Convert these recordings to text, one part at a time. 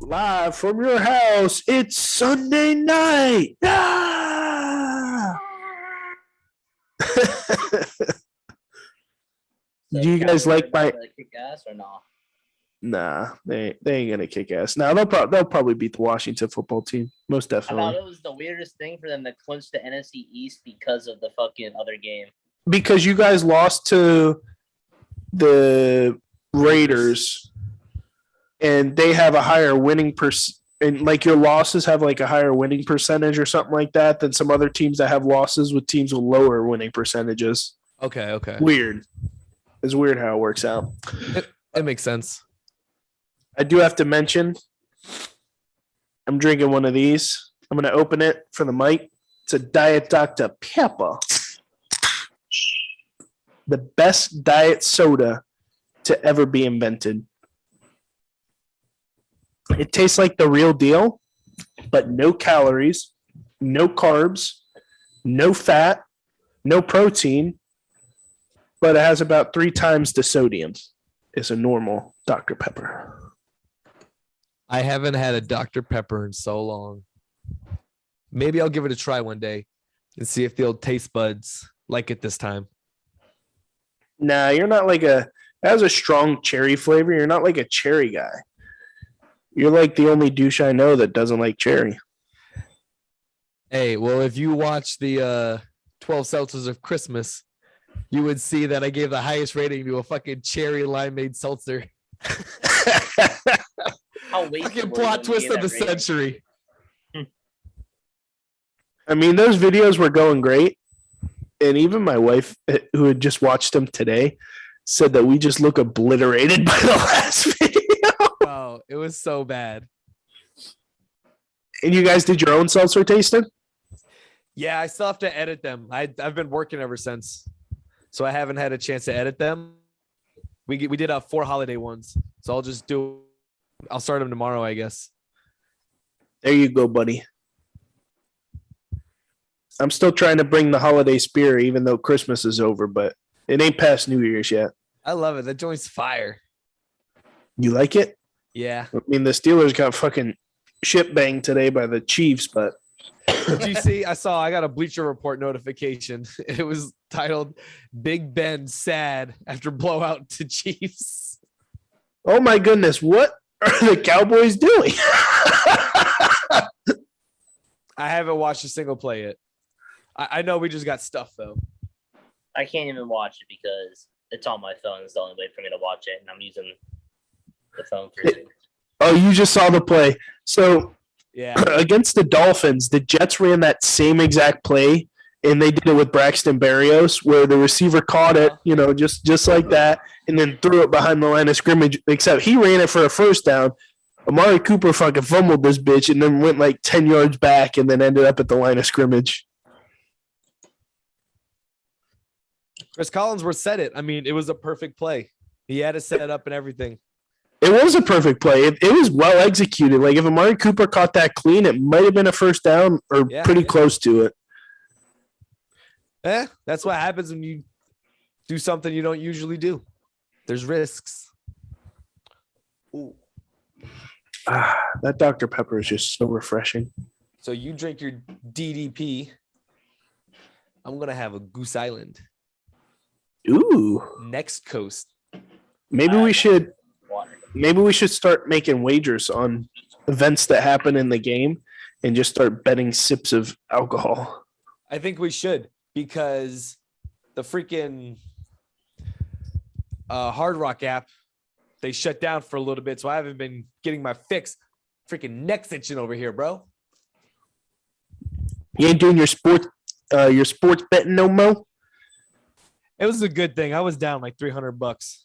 Live from your house, it's Sunday night. Ah! Do you guys like my kick ass or no? Nah, they ain't gonna kick ass. Now they'll probably beat the Washington football team. Most I definitely. thought it was the weirdest thing for them to clinch the NFC East because of the fucking other game. Because you guys lost to the Raiders, and they have a higher winning and like your losses have like a higher winning percentage or something like that than some other teams that have losses with teams with lower winning percentages. Okay. Weird. It's weird how it works out. It makes sense. I do have to mention, I'm drinking one of these. I'm going to open it for the mic. It's a Diet Dr. Pepper. The best diet soda to ever be invented. It tastes like the real deal, but no calories, no carbs, no fat, no protein, but it has about 3 times the sodium as a normal Dr. Pepper. I haven't had a Dr. Pepper in so long. Maybe I'll give it a try one day and see if the old taste buds like it this time. Nah, you're not like it has a strong cherry flavor. You're not like a cherry guy. You're like the only douche I know that doesn't like cherry. Hey, well, if you watch the 12 Seltzers of Christmas, you would see that I gave the highest rating to a fucking cherry limeade seltzer. Fucking plot twist of the century. I mean, those videos were going great. And even my wife, who had just watched them today, said that we just look obliterated by the last video. Oh, it was so bad. And you guys did your own seltzer tasting? Yeah, I still have to edit them. I've been working ever since, so I haven't had a chance to edit them. We did 4 holiday ones, so I'll start them tomorrow, I guess. There you go, buddy. I'm still trying to bring the holiday spirit, even though Christmas is over, but it ain't past New Year's yet. I love it. That joint's fire. You like it? Yeah. I mean, the Steelers got fucking shit banged today by the Chiefs, but. Did you see? I got a Bleacher Report notification. It was titled "Big Ben Sad After Blowout to Chiefs." Oh my goodness. What are the Cowboys doing? I haven't watched a single play yet. I know we just got stuff though. I can't even watch it because it's on my phone. It's the only way for me to watch it, and I'm using the phone for it. Oh, you just saw the play. So, yeah, against the Dolphins, the Jets ran that same exact play, and they did it with Braxton Berrios, where the receiver caught it, just like that, and then threw it behind the line of scrimmage, except he ran it for a first down. Amari Cooper fucking fumbled this bitch and then went like 10 yards back and then ended up at the line of scrimmage. Chris Collinsworth said it. I mean, it was a perfect play. He had it set up and everything. It was a perfect play. It was well executed. Like, if Amari Cooper caught that clean, it might have been a first down or pretty close to it. That's what happens when you do something you don't usually do. There's risks. Ooh. That Dr. Pepper is just so refreshing. So you drink your DDP. I'm going to have a Goose Island. Ooh. Next coast. Maybe we should start making wagers on events that happen in the game and just start betting sips of alcohol. I think we should, because the freaking Hard Rock app, they shut down for a little bit, so I haven't been getting my fix. Freaking neck's itching over here, bro. You ain't doing your sports betting no more? It was a good thing. I was down like $300.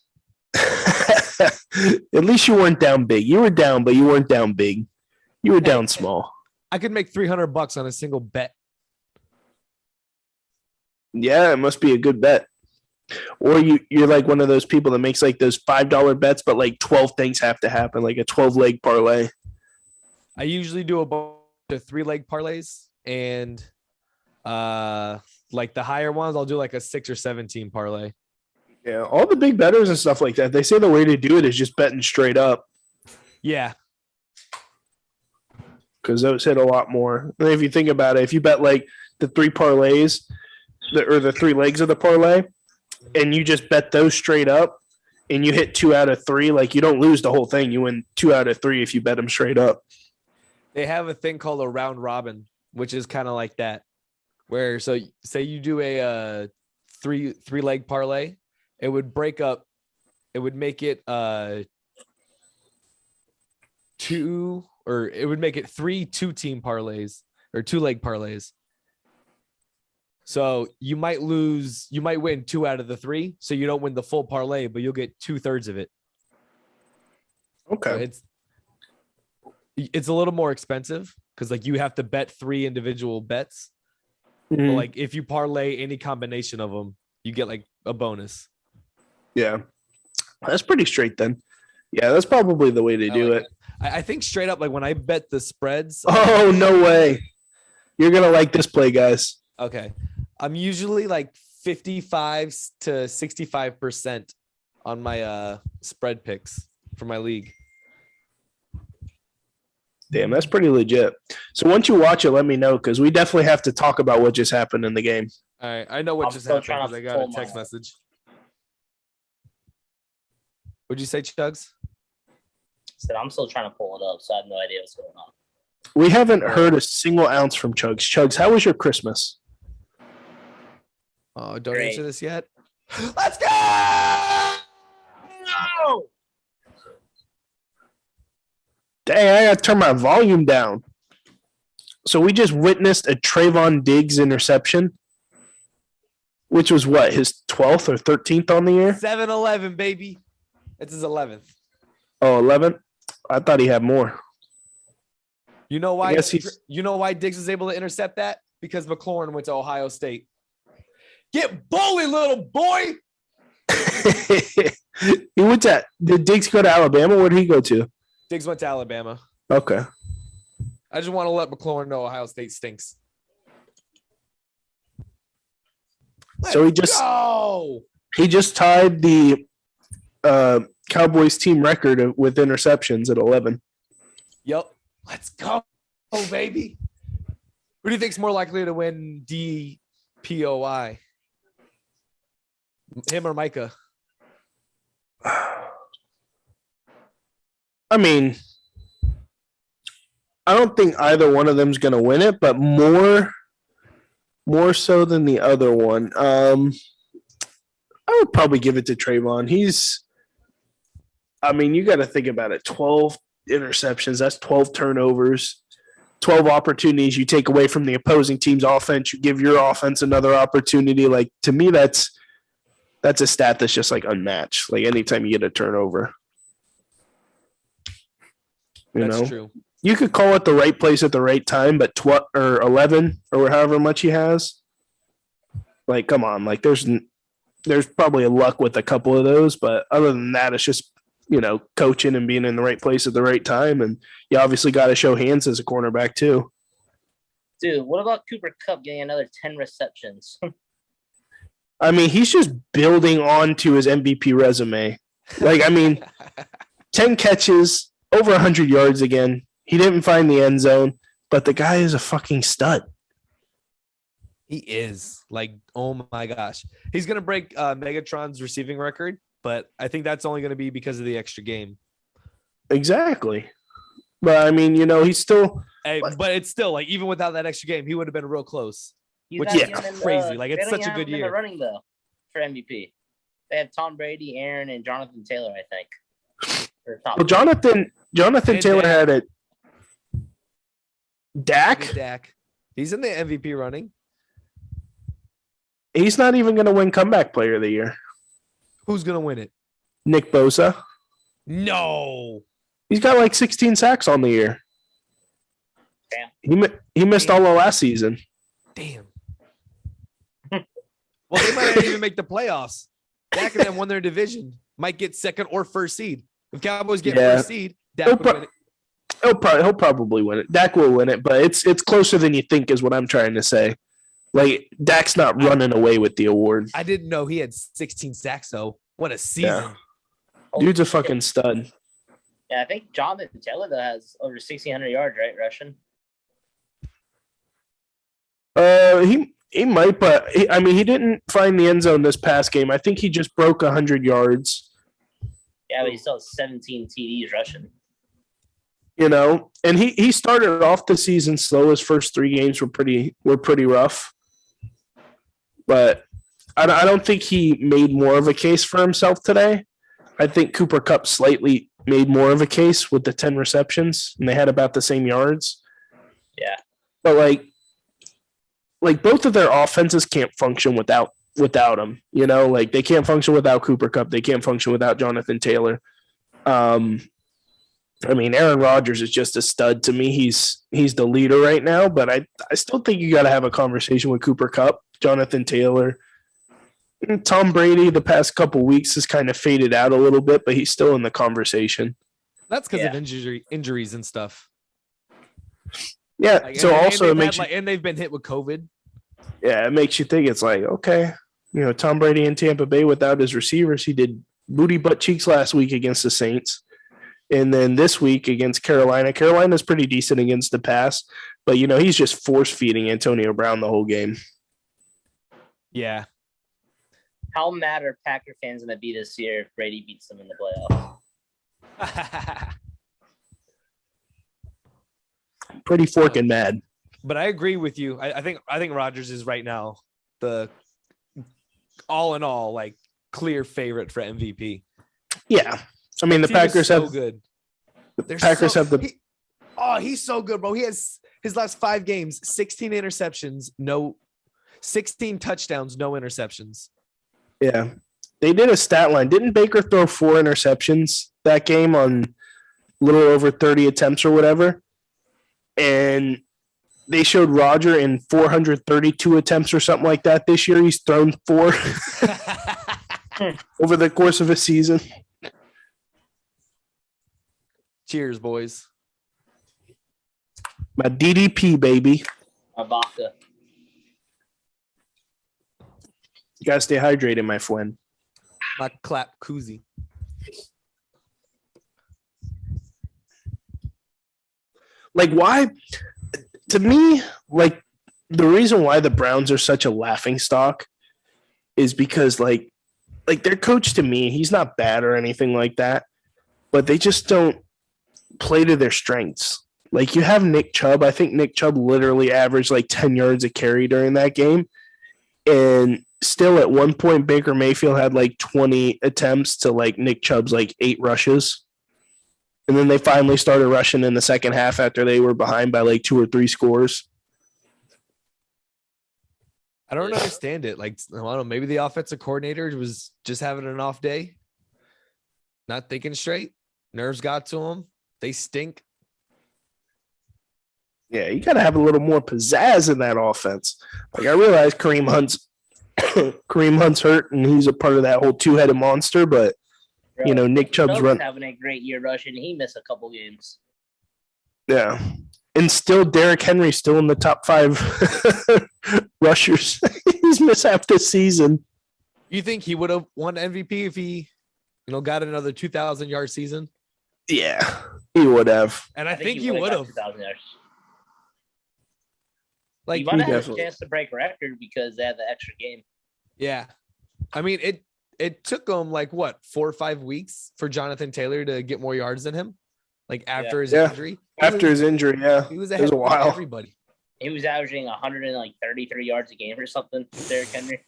At least you weren't down big. You were down, but you weren't down big. You were down small. I could make $300 on a single bet. Yeah, it must be a good bet. Or you're like one of those people that makes like those $5 bets, but like 12 things have to happen, like a 12-leg parlay. I usually do a bunch of 3-leg parlays, and like the higher ones, I'll do like a 6 or 17 parlay. Yeah, all the big bettors and stuff like that, they say the way to do it is just betting straight up. Yeah. because those hit a lot more. And if you think about it, if you bet like the 3 parlays or the 3 legs of the parlay, and you just bet those straight up, and you hit 2 out of 3, like you don't lose the whole thing. You win 2 out of 3 if you bet them straight up. They have a thing called a round robin, which is kind of like that, where so say you do a three leg parlay, it would break up, it would make it 2, or it would make it 3 2-team parlays or 2-leg parlays. So you might win 2 out of the 3, so you don't win the full parlay, but you'll get 2/3 of it. Okay. So it's a little more expensive because like you have to bet 3 individual bets. But like if you parlay any combination of them, you get like a bonus. Yeah. That's pretty straight then. Yeah, that's probably the way to do it. I think straight up, like when I bet the spreads. Oh, no way. You're going to like this play, guys. Okay. I'm usually like 55 to 65% on my spread picks for my league. Damn, that's pretty legit. So once you watch it, let me know because we definitely have to talk about what just happened in the game. All right. I know what I'm just still happened trying because to I got a pull text my- message. What'd you say, Chugs? Said I'm still trying to pull it up, so I have no idea what's going on. We haven't heard a single ounce from Chugs. Chugs, how was your Christmas? Oh, don't Great. answer this yet. Let's go! No! Dang, I got to turn my volume down. So we just witnessed a Trayvon Diggs interception, which was what, his 12th or 13th on the year? 7-11, baby. It's his 11th. Oh, 11th? I thought he had more. You know why? guess he's- You know why Diggs was able to intercept that? Because McLaurin went to Ohio State. Get bullied, little boy. He went to, did Diggs go to Alabama? Where did he go to? Diggs went to Alabama. Okay. I just want to let McLaurin know Ohio State stinks. So he just go. he just tied the Cowboys team record with interceptions at 11. Yep. Let's go, baby. Who do you think's more likely to win DPOI? Him or Micah? I mean, I don't think either one of them's going to win it, but more so than the other one. I would probably give it to Trayvon. You got to think about it. 12 interceptions, that's 12 turnovers, 12 opportunities you take away from the opposing team's offense. You give your offense another opportunity. Like, to me, that's a stat that's just like unmatched. Like anytime you get a turnover. That's true. You could call it the right place at the right time, but 11 or however much he has, like, come on, like there's probably a luck with a couple of those, but other than that, it's just, coaching and being in the right place at the right time. And you obviously got to show hands as a cornerback too. Dude, what about Cooper Kupp getting another 10 receptions? He's just building on to his MVP resume. 10 catches, over 100 yards again. He didn't find the end zone, but the guy is a fucking stud. He is. Like, oh my gosh. He's going to break Megatron's receiving record, but I think that's only going to be because of the extra game. Exactly. But, he's still – Hey, but it's still, like, even without that extra game, he would have been real close. He's Which not is even crazy. Like, they it's don't such a even good have him in year. the running though for MVP. They have Tom Brady, Aaron, and Jonathan Taylor, I think. Well, Jonathan Hey, Taylor Dak. had it. Dak? Dak. He's in the MVP running. He's not even going to win comeback player of the year. Who's going to win it? Nick Bosa. No. He's got like 16 sacks on the year. Damn. He missed all of last season. Damn. Well, they might not even make the playoffs. Dak and them won their division. Might get second or first seed. If Cowboys get first seed, Dak He'll, would win it. he'll probably win it. Dak will win it, but it's closer than you think is what I'm trying to say. Like, Dak's not running away with the award. I didn't know he had 16 sacks, though. What a season. Yeah. Dude's a fucking stud. Yeah, I think Jonathan Taylor though has over 1,600 yards, right? Russian. He might, but he didn't find the end zone this past game. I think he just broke 100 yards. Yeah, but he still has 17 TDs rushing. And he started off the season slow. His first 3 games were pretty rough, but I don't think he made more of a case for himself today. I think Cooper Kupp slightly made more of a case with the 10 receptions, and they had about the same yards. Yeah, but like both of their offenses can't function without him. Like they can't function without Cooper Kupp. They can't function without Jonathan Taylor. Aaron Rodgers is just a stud to me. He's the leader right now, but I still think you got to have a conversation with Cooper Kupp, Jonathan Taylor. Tom Brady the past couple weeks has kind of faded out a little bit, but he's still in the conversation. That's because of injuries and stuff. Yeah. And they've been hit with COVID. Yeah, it makes you think. It's like, okay, Tom Brady in Tampa Bay without his receivers, he did booty butt cheeks last week against the Saints. And then this week against Carolina. Carolina's pretty decent against the pass, but he's just force feeding Antonio Brown the whole game. Yeah. How mad are Packer fans going to be this year if Brady beats them in the playoffs? Pretty forking mad. But I agree with you. I think Rodgers is right now the all in all like clear favorite for MVP. Yeah. The Packers have good. The Packers have the he's so good, bro. He has his last 5 games, 16 interceptions, 16 touchdowns, no interceptions. Yeah. They did a stat line. Didn't Baker throw 4 interceptions that game on a little over 30 attempts or whatever? And they showed Roger in 432 attempts or something like that this year. He's thrown 4 over the course of a season. Cheers, boys. My DDP, baby. My vodka. You got to stay hydrated, my friend. My clap koozie. Like, why? To me, like, the reason why the Browns are such a laughingstock is because, like their coach, to me, he's not bad or anything like that, but they just don't play to their strengths. Like, you have Nick Chubb. I think Nick Chubb literally averaged like 10 yards a carry during that game. And still at one point, Baker Mayfield had like 20 attempts to like Nick Chubb's like 8 rushes. And then they finally started rushing in the second half after they were behind by like 2 or 3 scores. I don't understand it. Like, I don't know, maybe the offensive coordinator was just having an off day, not thinking straight. Nerves got to him. They stink. Yeah, you got to have a little more pizzazz in that offense. Like, I realize Kareem Hunt's hurt, and he's a part of that whole 2-headed monster, but Nick Chubb's having a great year rushing. He missed a couple games. Yeah. And still, Derrick Henry's still in the top 5 rushers. He's missed half this season. You think he would have won MVP if he, got another 2,000-yard season? Yeah, he would have. And I think he would have. Like, he might have had a chance to break record because they had the extra game. Yeah. It took him like 4 or 5 weeks for Jonathan Taylor to get more yards than him, like after his injury. His injury, yeah, he was ahead of everybody. He was averaging 133 yards a game or something. Derrick Henry,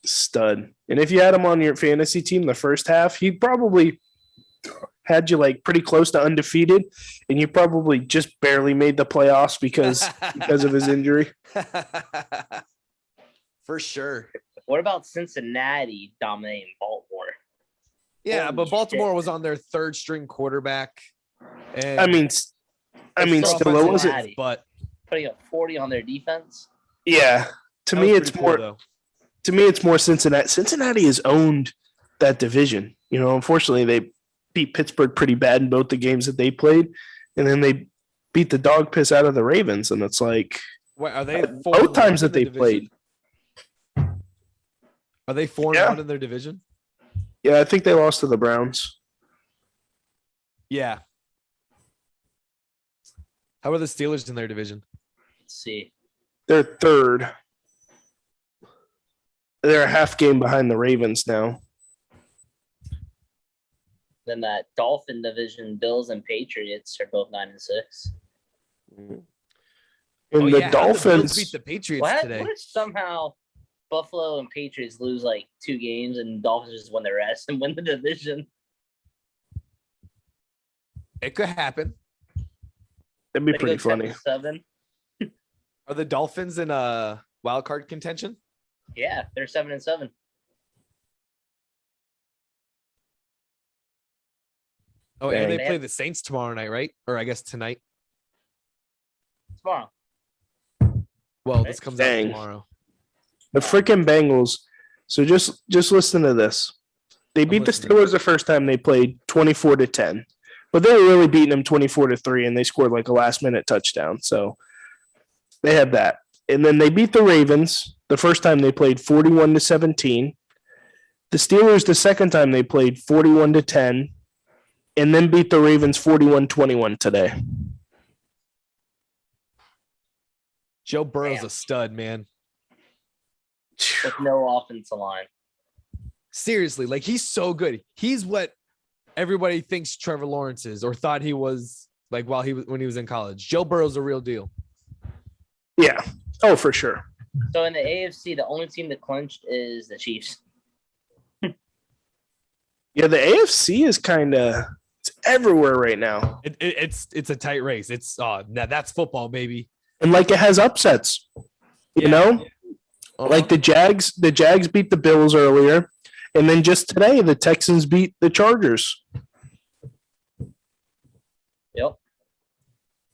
stud. And if you had him on your fantasy team the first half, he probably had you like pretty close to undefeated, and you probably just barely made the playoffs because of his injury. For sure. What about Cincinnati dominating Baltimore? Yeah, but Baltimore was on their 3rd string quarterback. And still it wasn't. But putting up 40 on their defense. Yeah, to me it's more. Cool, to me, it's more Cincinnati. Cincinnati has owned that division. Unfortunately, they beat Pittsburgh pretty bad in both the games that they played, and then they beat the dog piss out of the Ravens. And it's like, wait, are they both times that they played? Are they 4-1 in their division? Yeah, I think they lost to the Browns. Yeah. How are the Steelers in their division? Let's see. They're third. They're a half game behind the Ravens now. Then that Dolphin division, Bills and Patriots are both 9-6. And Oh, the yeah, how'd Dolphins Bills beat the Patriots What? today. What if somehow Buffalo and Patriots lose like 2 games and Dolphins just win the rest and win the division? It could happen. that'd be They pretty go funny. 7-7. Are the Dolphins in a wild card contention? Yeah, they're 7-7. Oh, and they Dang. play the Saints tomorrow night, right? Or I guess tonight. Tomorrow. Well, this comes out Dang. tomorrow. The freaking Bengals. So just listen to this. They beat the listening. Steelers the first time they played 24-10. But they were really beating them 24-3, and they scored like a last-minute touchdown. So they had that. And then they beat the Ravens the first time they played 41-17. The Steelers the second time they played 41-10, and then beat the Ravens 41-21 today. Joe Burrow's Damn. a stud, man. With no offensive line. Seriously, like he's so good. He's what everybody thinks Trevor Lawrence is or thought he was like when he was in college. Joe Burrow's a real deal. Yeah. Oh, for sure. So in the AFC, the only team that clinched is the Chiefs. Yeah, the AFC is kind of everywhere right now. It's a tight race. It's that's football, baby. And like it has upsets. You Yeah. know? Uh-huh. Like the Jags beat the Bills earlier, and then just today the Texans beat the Chargers. Yep.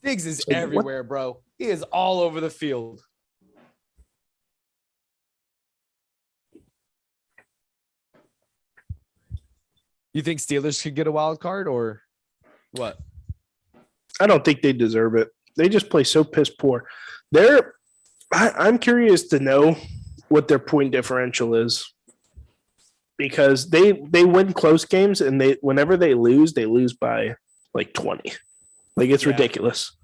Diggs is So what- everywhere, bro. He is all over the field. You think Steelers could get a wild card or what? I don't think they deserve it. They just play so piss poor. I'm curious to know what their point differential is, because they win close games, and whenever they lose by like 20. Like it's Yeah. ridiculous.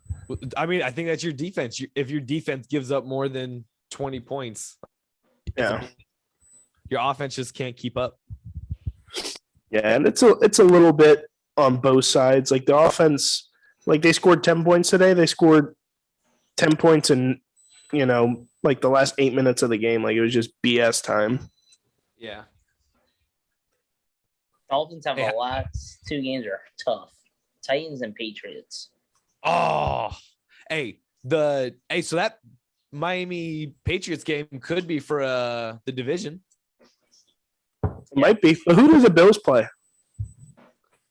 I mean, I think that's your defense. If your defense gives up more than 20 points, Yeah. your offense just can't keep up. Yeah, and it's a little bit on both sides. Like the offense, like they scored 10 points today. They scored 10 points in, like the last 8 minutes of the game. Like it was just BS time. Yeah. Dolphins have Yeah. the last 2 games are tough. Titans and Patriots. Oh, so that Miami Patriots game could be for the division. It might be. But who does the Bills play?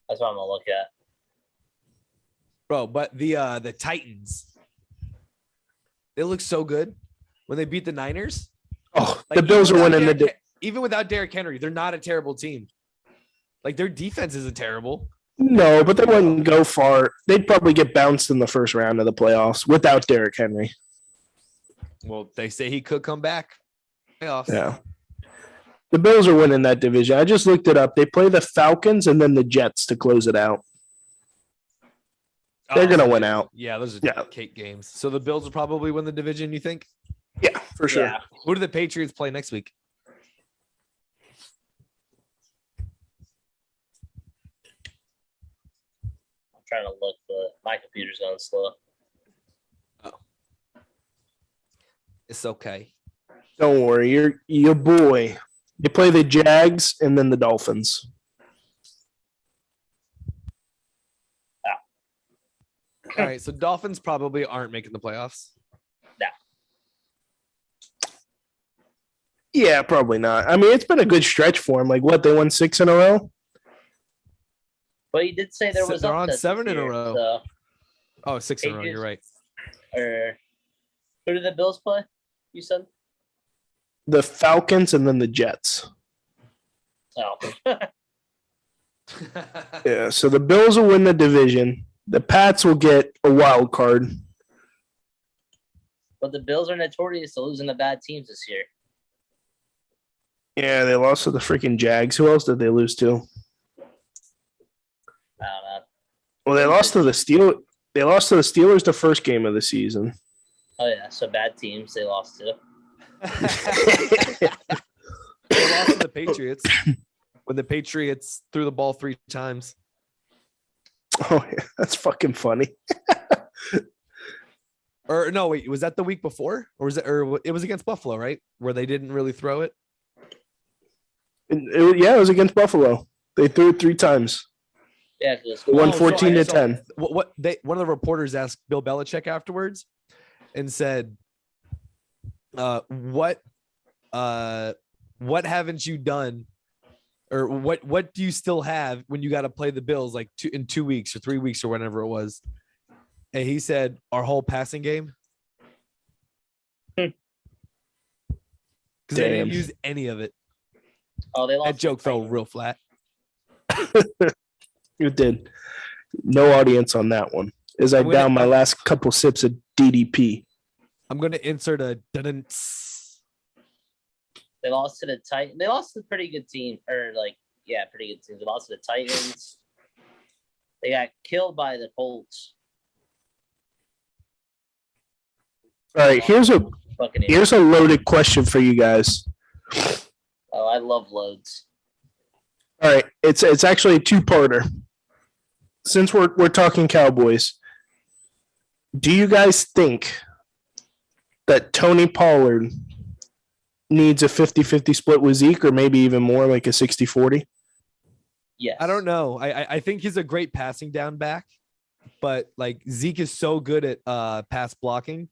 That's what I'm gonna look at. Bro, but the Titans, they look so good when they beat the Niners. Oh, Like, the Bills are even without winning even without Derrick Henry, they're not a terrible team. Like their defense isn't terrible. No, but they wouldn't go far. They'd probably get bounced in the first round of the playoffs without Derrick Henry. Well, they say he could come back. Playoffs. Yeah. The Bills are winning that division. I just looked it up. They play the Falcons and then the Jets to close it out. They're going to win out. Yeah, those are Yeah. cake games. So the Bills will probably win the division, you think? Yeah, for sure. Yeah. Who do the Patriots play next week? I'm trying to look, but my computer's going slow. It's okay. Don't worry. Your boy. They play the Jags and then the Dolphins. All right, so Dolphins probably aren't making the playoffs. Yeah, probably not. I mean, it's been a good stretch for them. Like, what, they won 6 in a row? But you did say there was They're on upsets 7 this in a year, row. So, Oh, 6 in a row. You're right. or who did the Bills play? You said? The Falcons and then the Jets. Oh. Yeah, so the Bills will win the division. The Pats will get a wild card. But the Bills are notorious for losing to bad teams this year. Yeah, they lost to the freaking Jags. Who else did they lose to? I don't know. Well, they lost to the Steelers the first game of the season. Oh yeah, so bad teams they lost to. They lost to the Patriots when the Patriots threw the ball 3 times. Oh, yeah, that's fucking funny. Or no, wait, was that the week before, or was it? Or it was against Buffalo, right? Where they didn't really throw it. Yeah, it was against Buffalo. They threw it 3 times. Yeah, because They won Oh, so 14 to so 10. What one of the reporters asked Bill Belichick afterwards, and said, what haven't you done, or what do you still have when you got to play the Bills like in 2 weeks or 3 weeks or whatever it was?" And he said, "Our whole passing game." Because they didn't use any of it. Oh, they lost. That joke fell real flat. It did. No audience on that one. As I down my last couple sips of DDP. I'm gonna insert a dun. They lost to the Titans. They lost to a pretty good team, or pretty good teams. They lost to the Titans. They got killed by the Colts. All right, here's a loaded question for you guys. Oh, I love loads. All right, it's actually a 2-parter. Since we're talking Cowboys, do you guys think that Tony Pollard needs a 50-50 split with Zeke, or maybe even more, like a 60-40? Yes. I don't know. I think he's a great passing down back, but like Zeke is so good at pass blocking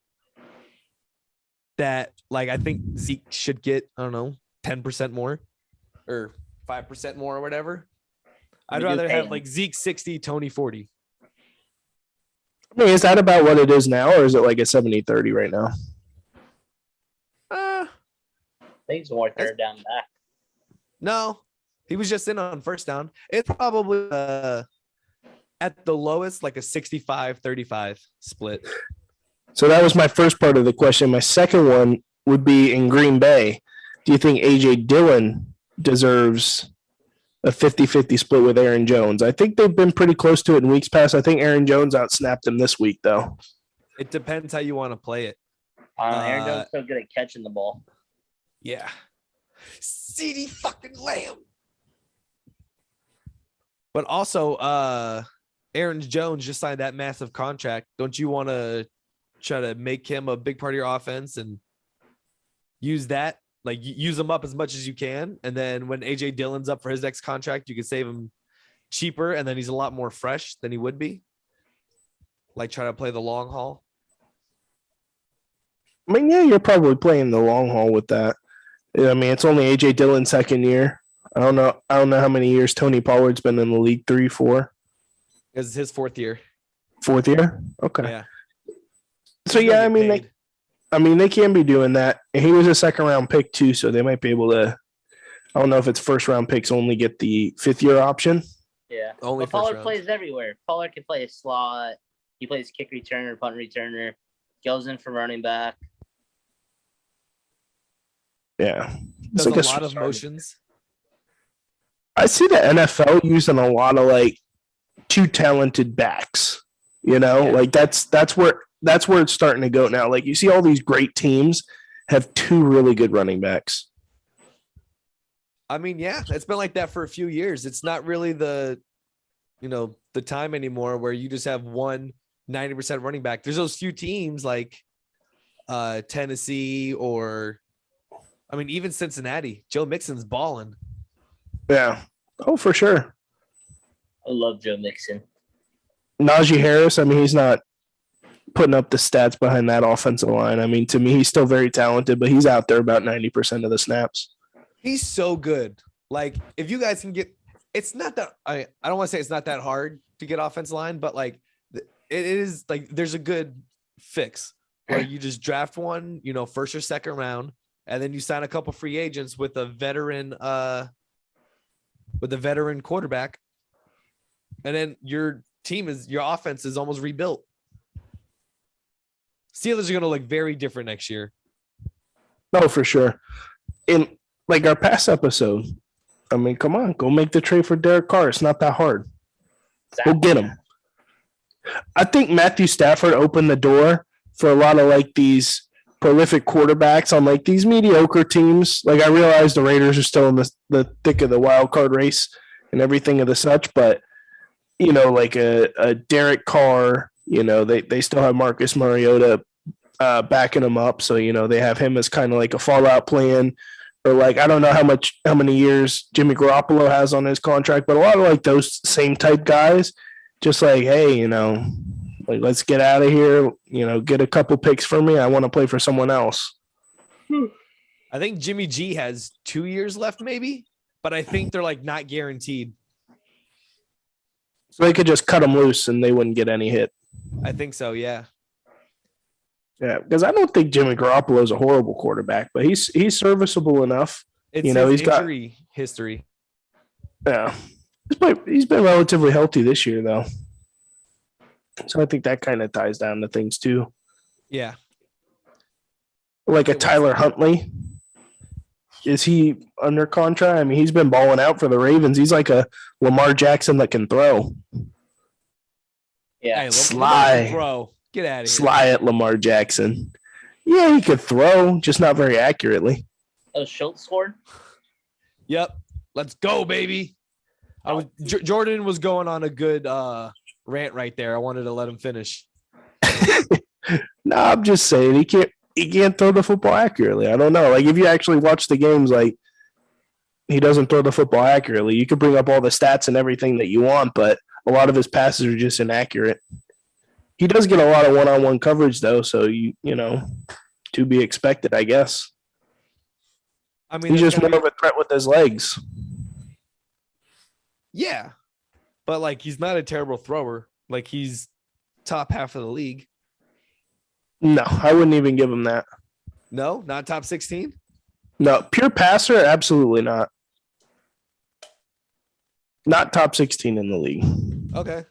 that like I think Zeke should get, I don't know, 10% more or 5% more or whatever. I'd rather have like Zeke 60, Tony 40. I mean, is that about what it is now, or is it like a 70-30 right now? I think it's more third down back. No, he was just in on first down. It's probably at the lowest like a 65-35 split. So that was my first part of the question. My second one would be, in Green Bay, do you think A.J. Dillon deserves a 50-50 split with Aaron Jones? I think they've been pretty close to it in weeks past. I think Aaron Jones outsnapped him this week, though. It depends how you want to play it. Aaron Jones is so good at catching the ball. Yeah. CD fucking Lamb. But also, Aaron Jones just signed that massive contract. Don't you want to try to make him a big part of your offense and use that? Like, use him up as much as you can. And then when AJ Dillon's up for his next contract, you can save him cheaper. And then he's a lot more fresh than he would be. Like, try to play the long haul. I mean, yeah, you're probably playing the long haul with that. I mean, it's only A.J. Dillon's second year. I don't know how many years Tony Pollard's been in the league. 3, 4. It's his 4th year. 4th year? Okay. Yeah. So yeah, I mean, they can be doing that. And he was a 2nd-round pick too, so they might be able to. I don't know if it's 1st-round picks only get the 5th-year option. Yeah. Only Pollard plays everywhere. Pollard can play a slot. He plays kick returner, punt returner. Goes in for running back. Yeah. Does a lot of motions. I see the NFL using a lot of like 2 talented backs. You know, like that's where it's starting to go now. Like, you see all these great teams have 2 really good running backs. I mean, yeah, it's been like that for a few years. It's not really the time anymore where you just have one 90% running back. There's those few teams like Tennessee or, I mean, even Cincinnati. Joe Mixon's balling. Yeah. Oh, for sure. I love Joe Mixon. Najee Harris, I mean, he's not putting up the stats behind that offensive line. I mean, to me, he's still very talented, but he's out there about 90% of the snaps. He's so good. Like, if you guys can get, it's not that, I don't want to say it's not that hard to get offensive line, but like it is, like, there's a good fix where you just draft one, 1st or 2nd round, and then you sign a couple free agents with a veteran quarterback, and then your offense is almost rebuilt. Steelers are going to look very different next year. No, for sure. In like our past episode, I mean, come on, go make the trade for Derek Carr. It's not that hard. Exactly. Go get him. I think Matthew Stafford opened the door for a lot of like these prolific quarterbacks on like these mediocre teams. Like I realize the Raiders are still in the thick of the wild card race and everything of the such, but like a Derek Carr, they still have Marcus Mariota backing them up. So, they have him as kind of like a fallout plan. Or like I don't know how many years Jimmy Garoppolo has on his contract, but a lot of like those same type guys, just like, hey, like let's get out of here, get a couple picks for me. I want to play for someone else. I think Jimmy G has 2 years left, maybe, but I think they're like not guaranteed. So they could just cut him loose and they wouldn't get any hit. I think so, yeah. Yeah, because I don't think Jimmy Garoppolo is a horrible quarterback, but he's serviceable enough. It's his his injury history. Yeah, he's been relatively healthy this year though, so I think that kind of ties down to things too. Yeah, like a Tyler Huntley. Is he under contract? I mean, he's been balling out for the Ravens. He's like a Lamar Jackson that can throw. Yeah, hey, Sly. Throw. Get out of here. Sly at Lamar Jackson. Yeah, he could throw, just not very accurately. Oh, Schultz scored? Yep. Let's go, baby. Jordan was going on a good rant right there. I wanted to let him finish. No, I'm just saying he can't throw the football accurately. I don't know. Like if you actually watch the games, like he doesn't throw the football accurately. You could bring up all the stats and everything that you want, but a lot of his passes are just inaccurate. He does get a lot of one-on-one coverage, though, so to be expected, I guess. I mean, he's just more of a threat with his legs. Yeah, but like he's not a terrible thrower. Like he's top half of the league. No, I wouldn't even give him that. No, not top 16. No, pure passer, absolutely not. Not top 16 in the league. Okay.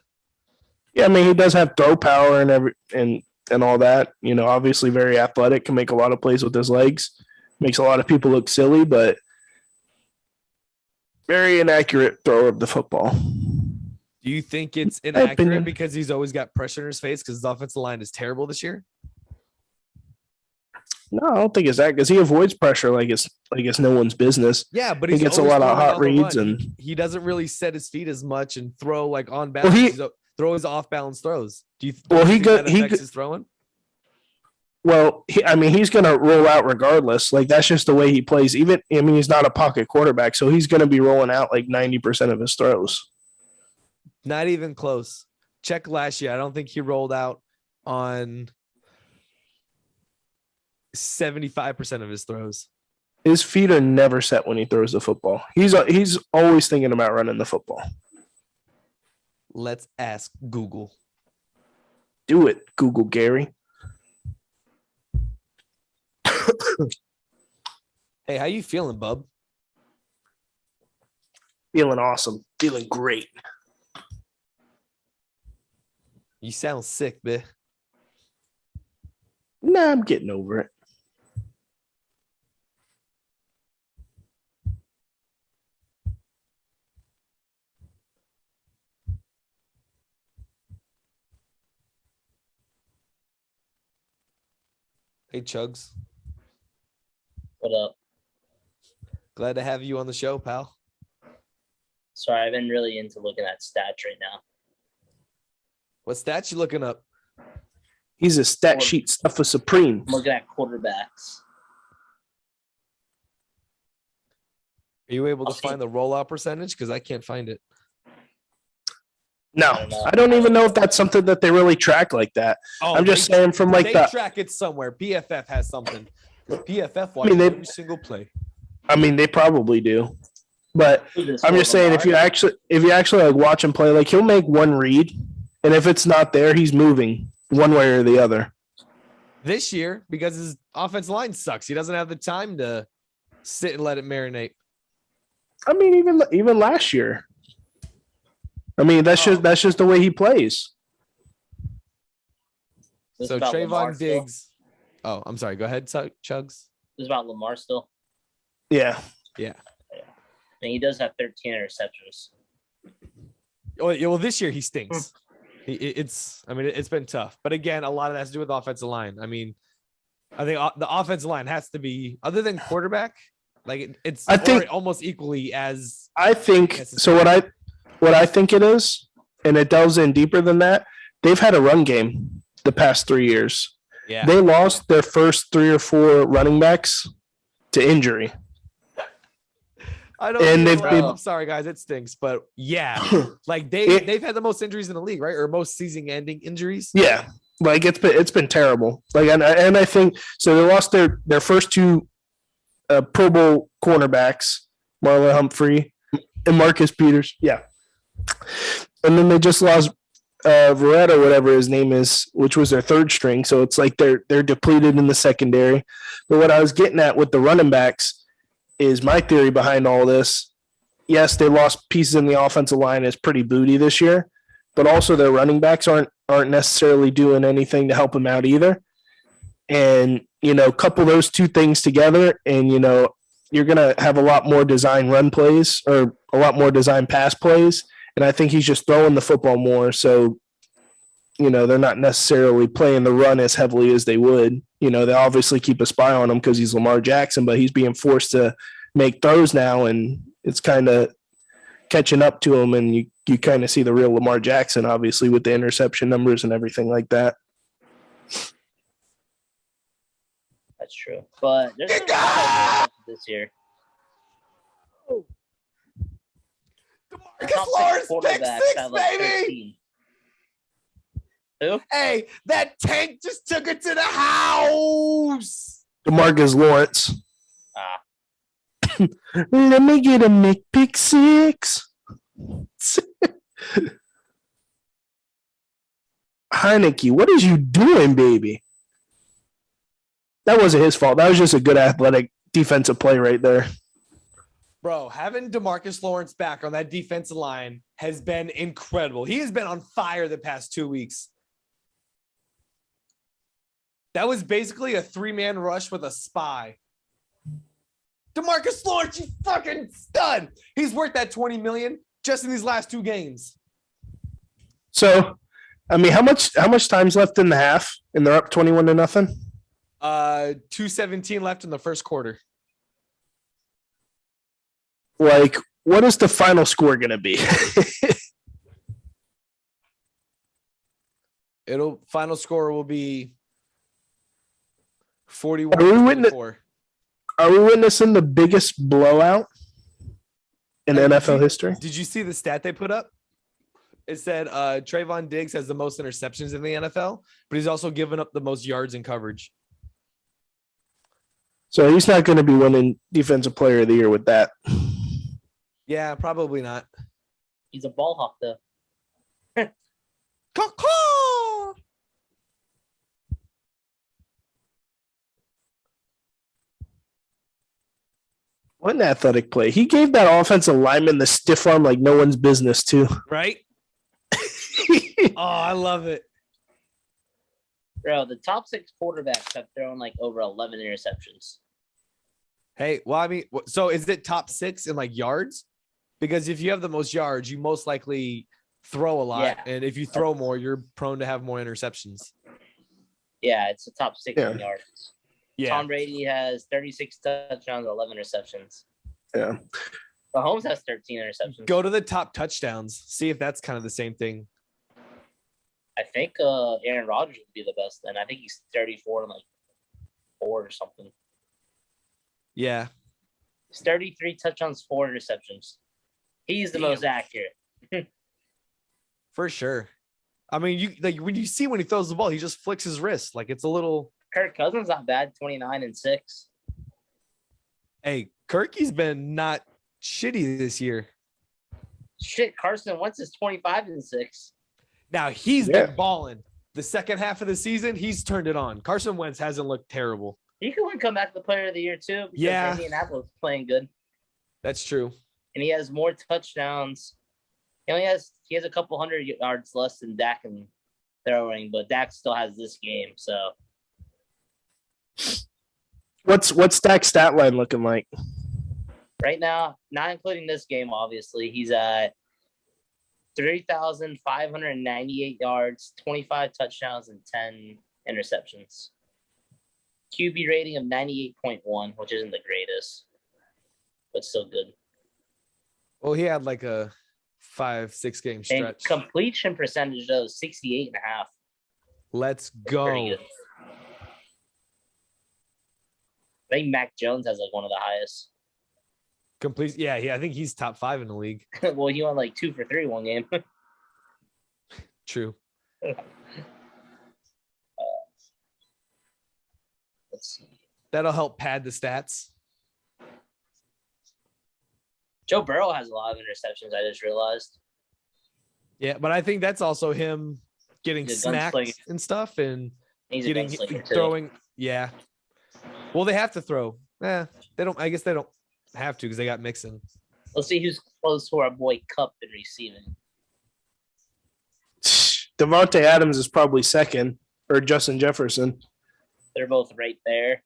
Yeah, I mean he does have throw power and all that. Obviously very athletic, can make a lot of plays with his legs. Makes a lot of people look silly, but very inaccurate thrower of the football. Do you think it's inaccurate because he's always got pressure in his face because his offensive line is terrible this year? No, I don't think it's that because he avoids pressure like it's no one's business. Yeah, but he gets a lot of hot reads and he doesn't really set his feet as much and throw like on balance. Throw his off balance throws. Do you think that affects his throwing? Well, he's going to roll out regardless. Like that's just the way he plays. He's not a pocket quarterback, so he's going to be rolling out like 90% of his throws. Not even close. Check last year. I don't think he rolled out on 75% of his throws. His feet are never set when he throws the football. He's always thinking about running the football. Let's ask Google. Do it, Google Gary. Hey, how you feeling, bub? Feeling awesome. Feeling great. You sound sick, bitch. Nah, I'm getting over it. Hey, Chugs. What up? Glad to have you on the show, pal. Sorry, I've been really into looking at stats right now. What stats you looking up? He's a stat sheet stuffer supreme. I'm looking at quarterbacks. Are you able to find the rollout percentage? Because I can't find it. No, I don't even know if that's something that they really track like that. Oh, I'm just saying from like they track it somewhere. PFF has something. PFF watches every single play. I mean, they probably do. But I'm just saying if you actually like watch him play, like he'll make one read, and if it's not there, he's moving one way or the other. This year, because his offensive line sucks, he doesn't have the time to sit and let it marinate. I mean, even last year. I mean, that's just the way he plays. So Trayvon Diggs. Oh, I'm sorry. Go ahead, Chugs. This is about Lamar still. Yeah. And he does have 13 interceptions. Well, this year he stinks. It's been tough. But again, a lot of that has to do with the offensive line. I mean, I think the offensive line has to be, other than quarterback, like it's I think almost equally as. I think so. What I think it is, and it delves in deeper than that. They've had a run game the past 3 years. Yeah. They lost their first 3 or 4 running backs to injury. I don't. And I'm sorry, guys. It stinks, but yeah, like they've had the most injuries in the league, right? Or most season-ending injuries. Yeah, like it's been terrible. Like and I think so. They lost their first 2 Pro Bowl cornerbacks, Marlon Humphrey and Marcus Peters. Yeah, and then they just lost Verrett, whatever his name is, which was their 3rd string. So it's like they're depleted in the secondary. But what I was getting at with the running backs is my theory behind all this. Yes, they lost pieces in the offensive line. Is pretty booty this year, but also their running backs aren't necessarily doing anything to help them out either. And couple those 2 things together, and you're gonna have a lot more design run plays or a lot more design pass plays. And I think he's just throwing the football more, so they're not necessarily playing the run as heavily as they would. They obviously keep a spy on him because he's Lamar Jackson, but he's being forced to make throws now, and it's kind of catching up to him. And you kind of see the real Lamar Jackson, obviously, with the interception numbers and everything like that. That's true, but there's this year. Demarcus Lawrence pick 6, baby. Who? Hey, that tank just took it to the house. DeMarcus Lawrence. Let me get a pick 6. Heineke, what is you doing, baby? That wasn't his fault. That was just a good athletic defensive play right there. Bro, having DeMarcus Lawrence back on that defensive line has been incredible. He has been on fire the past 2 weeks. That was basically a 3-man rush with a spy. DeMarcus Lawrence, you fucking stud. He's worth that $20 million just in these last 2 games. So, I mean, how much time's left in the half? And they're up 21-0? 2:17 left in the first quarter. Like, what is the final score going to be? Final score will be 41-24. Are we witnessing the biggest blowout in NFL history? Did you see the stat they put up? It said Trayvon Diggs has the most interceptions in the NFL, but he's also given up the most yards in coverage. So he's not going to be winning Defensive Player of the Year with that. Yeah, probably not. He's a ball hawk, though. What an athletic play. He gave that offensive lineman the stiff arm like no one's business, too. Right? Oh, I love it. Bro, the top 6 quarterbacks have thrown like over 11 interceptions. Hey, well, I mean, so is it top 6 in like yards? Because if you have the most yards, you most likely throw a lot. Yeah. And if you throw more, you're prone to have more interceptions. Yeah, it's the top 6 in yards. Yeah. Tom Brady has 36 touchdowns, 11 receptions. Yeah. Mahomes has 13 interceptions. Go to the top touchdowns. See if that's kind of the same thing. I think Aaron Rodgers would be the best then. I think he's 34 and like 4 or something. Yeah. He's 33 touchdowns, 4 interceptions. He's the most accurate. For sure. I mean, you like when you see when he throws the ball, he just flicks his wrist. Like it's a little. Kirk Cousins not bad, 29-6. Hey, Kirky's been not shitty this year. Shit, Carson Wentz is 25-6. Now he's been balling. The second half of the season, he's turned it on. Carson Wentz hasn't looked terrible. He could come back to the Player of the Year too. Because Indianapolis is playing good. That's true. And he has more touchdowns. He has a couple hundred yards less than Dak in throwing, but Dak still has this game. So, what's Dak's stat line looking like right now? Not including this game, obviously, he's at 3,598 yards, 25 touchdowns, and 10 interceptions. QB rating of 98.1, which isn't the greatest, but still good. Well, he had like a 5-6 game And stretch. completion percentage though 68.5. Let's Pretty go. good. I think Mac Jones has like one of the highest. Complete. Yeah, I think he's top 5 in the league. Well, he went like 2 for 3 one game. True. Let's see. That'll help pad the stats. Joe Burrow has a lot of interceptions. I just realized. Yeah, but I think that's also him getting He's a smacked gunslinger. and stuff and He's getting a gunslinger too. throwing. Yeah. Well, they have to throw. They don't. I guess they don't have to because they got Mixon. Let's see who's close to our boy Cup in receiving. Devontae Adams is probably second, or Justin Jefferson. They're both right there.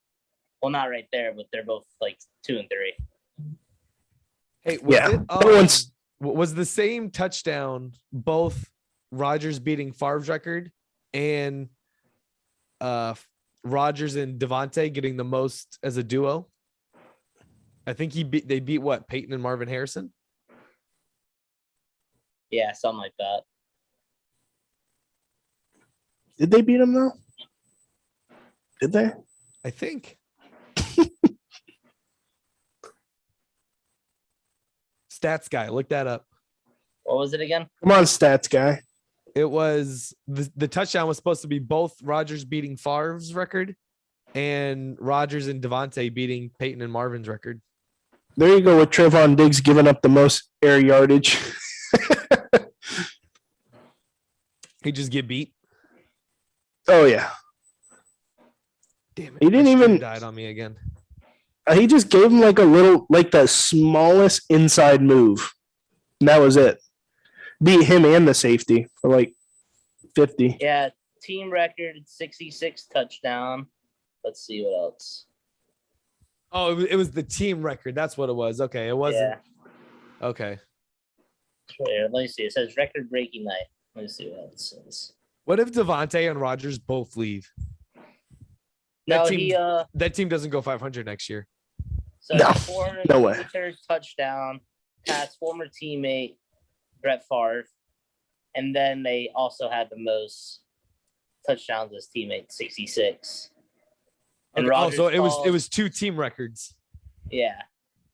Well, not right there, but they're both like 2 and 3. Hey, was Yeah, it, no one's- was the same touchdown both Rodgers beating Favre's record and Rodgers and Devontae getting the most as a duo? I think they beat what, Peyton and Marvin Harrison? Yeah, something like that. Did they beat him though? Did they? I think. Stats guy, look that up. What was it again? Come on, stats guy. It was the touchdown was supposed to be both Rodgers beating Favre's record and Rodgers and Devontae beating Peyton and Marvin's record. There you go with Trayvon Diggs giving up the most air yardage. He just get beat. Oh yeah, Damn it. He didn't my stream even- died on me again. he just gave him like a little, like the smallest inside move, and that was it. Beat him and the safety for like 50. Yeah, team record 66 touchdown. Let's see what else. Oh, it was the team record. That's what it was. Okay, it wasn't. Yeah, Okay. here, let me see. It says record breaking night. Let me see what else it says. What if Devontae and Rodgers both leave? No, That team- he That team doesn't go 500 next year. so No, 400 no way. touchdown, past former teammate Brett Favre, and then they also had the most touchdowns as teammate 66. And Okay, Rodgers so it falls- was 2 team records. yeah.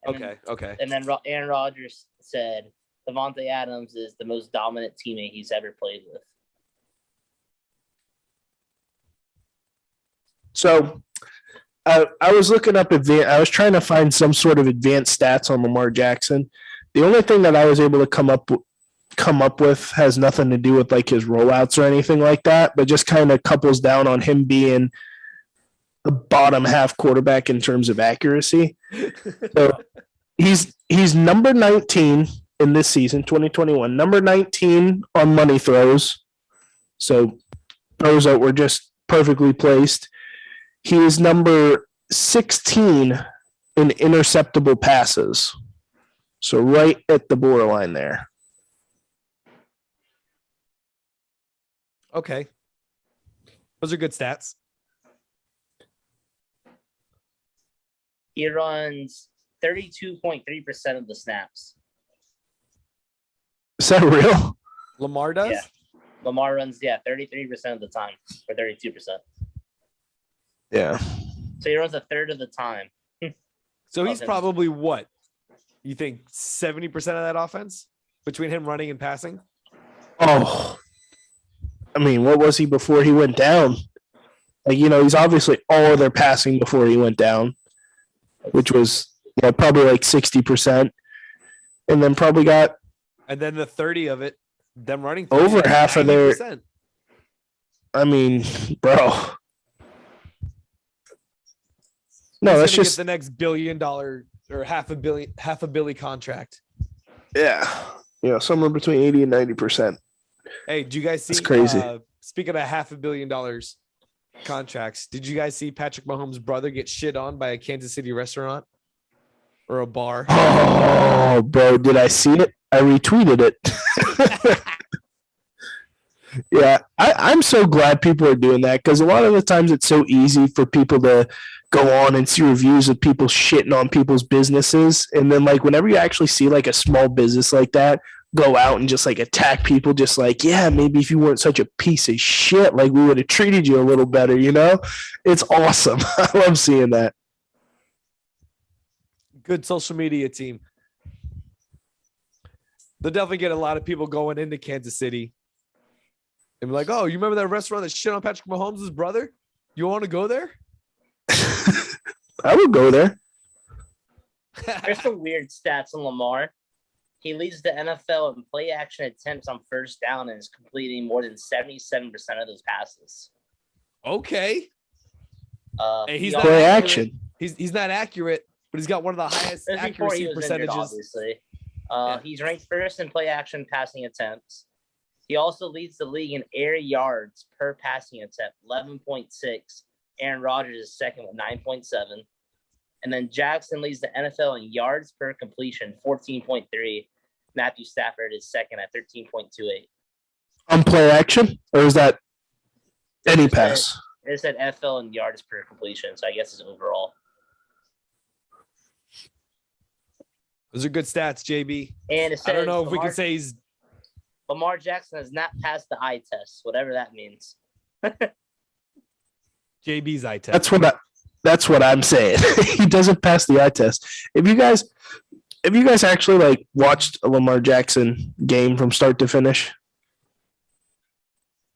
And Okay. Okay. Then, and then Aaron Rodgers said Devontae Adams is the most dominant teammate he's ever played with. So I was looking up I was trying to find some sort of advanced stats on Lamar Jackson. The only thing that I was able to come up with has nothing to do with like his rollouts or anything like that, but just kind of couples down on him being the bottom half quarterback in terms of accuracy. So he's number 19 in this season, 2021, number 19 on money throws. So throws that were just perfectly placed. He is number 16 in interceptable passes. So right at the borderline there. Okay. Those are good stats. He runs 32.3% of the snaps. Is that real? Lamar does? Yeah. Lamar runs, 33% of the time, or 32%. Yeah. So he runs a third of the time. So he's Okay. probably what? You think 70% of that offense between him running and passing? Oh. I mean, what was he before he went down? Like, he's obviously all of their passing before he went down, which was probably like 60%. And then probably got And then the 30 of it, them running Over 30, half of their- 90%. I mean, bro. No, He's that's gonna just get the next $1 billion or half a billion contract. yeah, somewhere between 80 and 90%. Hey, did you guys see? That's crazy. Speaking of $500 million contracts, did you guys see Patrick Mahomes' brother get shit on by a Kansas City restaurant or a bar? Oh, bro, did I see it? I retweeted it. Yeah, I'm so glad people are doing that because a lot of the times it's so easy for people to go on and see reviews of people shitting on people's businesses. And then, like, whenever you actually see, like, a small business like that go out and just, like, attack people, just like, yeah, maybe if you weren't such a piece of shit, like, we would have treated you a little better, you know? It's awesome. I love seeing that. Good social media team. They'll definitely get a lot of people going into Kansas City. And be like, oh, you remember that restaurant that shit on Patrick Mahomes' brother? You want to go there? I would go there. There's some weird stats on Lamar. He leads the NFL in play action attempts on first down and is completing more than 77% of those passes. Okay. Hey, he's not play action. He's not accurate, but he's got one of the highest accuracy percentages. Obviously. He's ranked first in play action passing attempts. He also leads the league in air yards per passing attempt, 11.6. Aaron Rodgers is second with 9.7. And then Jackson leads the NFL in yards per completion, 14.3. Matthew Stafford is second at 13.28. On play action? Or is that any pass? It said NFL in yards per completion, so I guess it's overall. Those are good stats, JB. And it says I don't know if we can say he's Lamar Jackson has not passed the eye test, whatever that means. JB's eye test. That's what I'm saying. He doesn't pass the eye test. If you guys actually like watched a Lamar Jackson game from start to finish?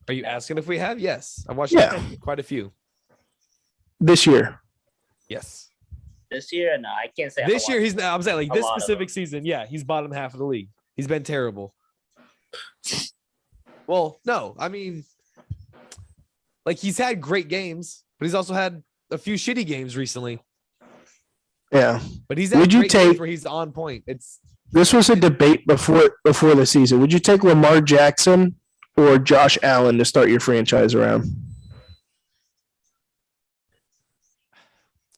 Are you asking if we have? Yes. I've watched quite a few. This year. Yes. This year? No, I can't say. This year, I'm saying like this specific season, yeah, he's bottom half of the league. He's been terrible. Well, no, I mean, like he's had great games, but he's also had a few shitty games recently. Yeah, but he's had great games where he's on point. This was a debate before the season. Would you take Lamar Jackson or Josh Allen to start your franchise around?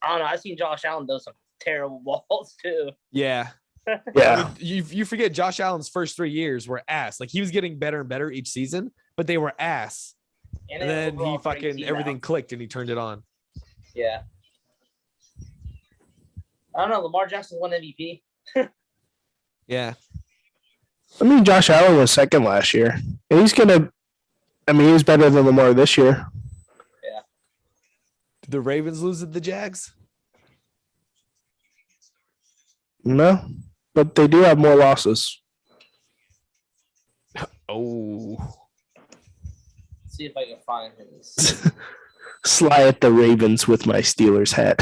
I don't know. I've seen Josh Allen do some terrible balls too. Yeah. Yeah. I mean, you forget Josh Allen's first 3 years were ass. Like he was getting better and better each season, but they were ass. And then he fucking everything clicked and he turned it on. Yeah. I don't know. Lamar Jackson won MVP. Yeah. I mean, Josh Allen was second last year. And he's better than Lamar this year. Yeah. Did the Ravens lose to the Jags? No, but they do have more losses. Oh. Let's see if I can find his. Sly at the Ravens with my Steelers hat.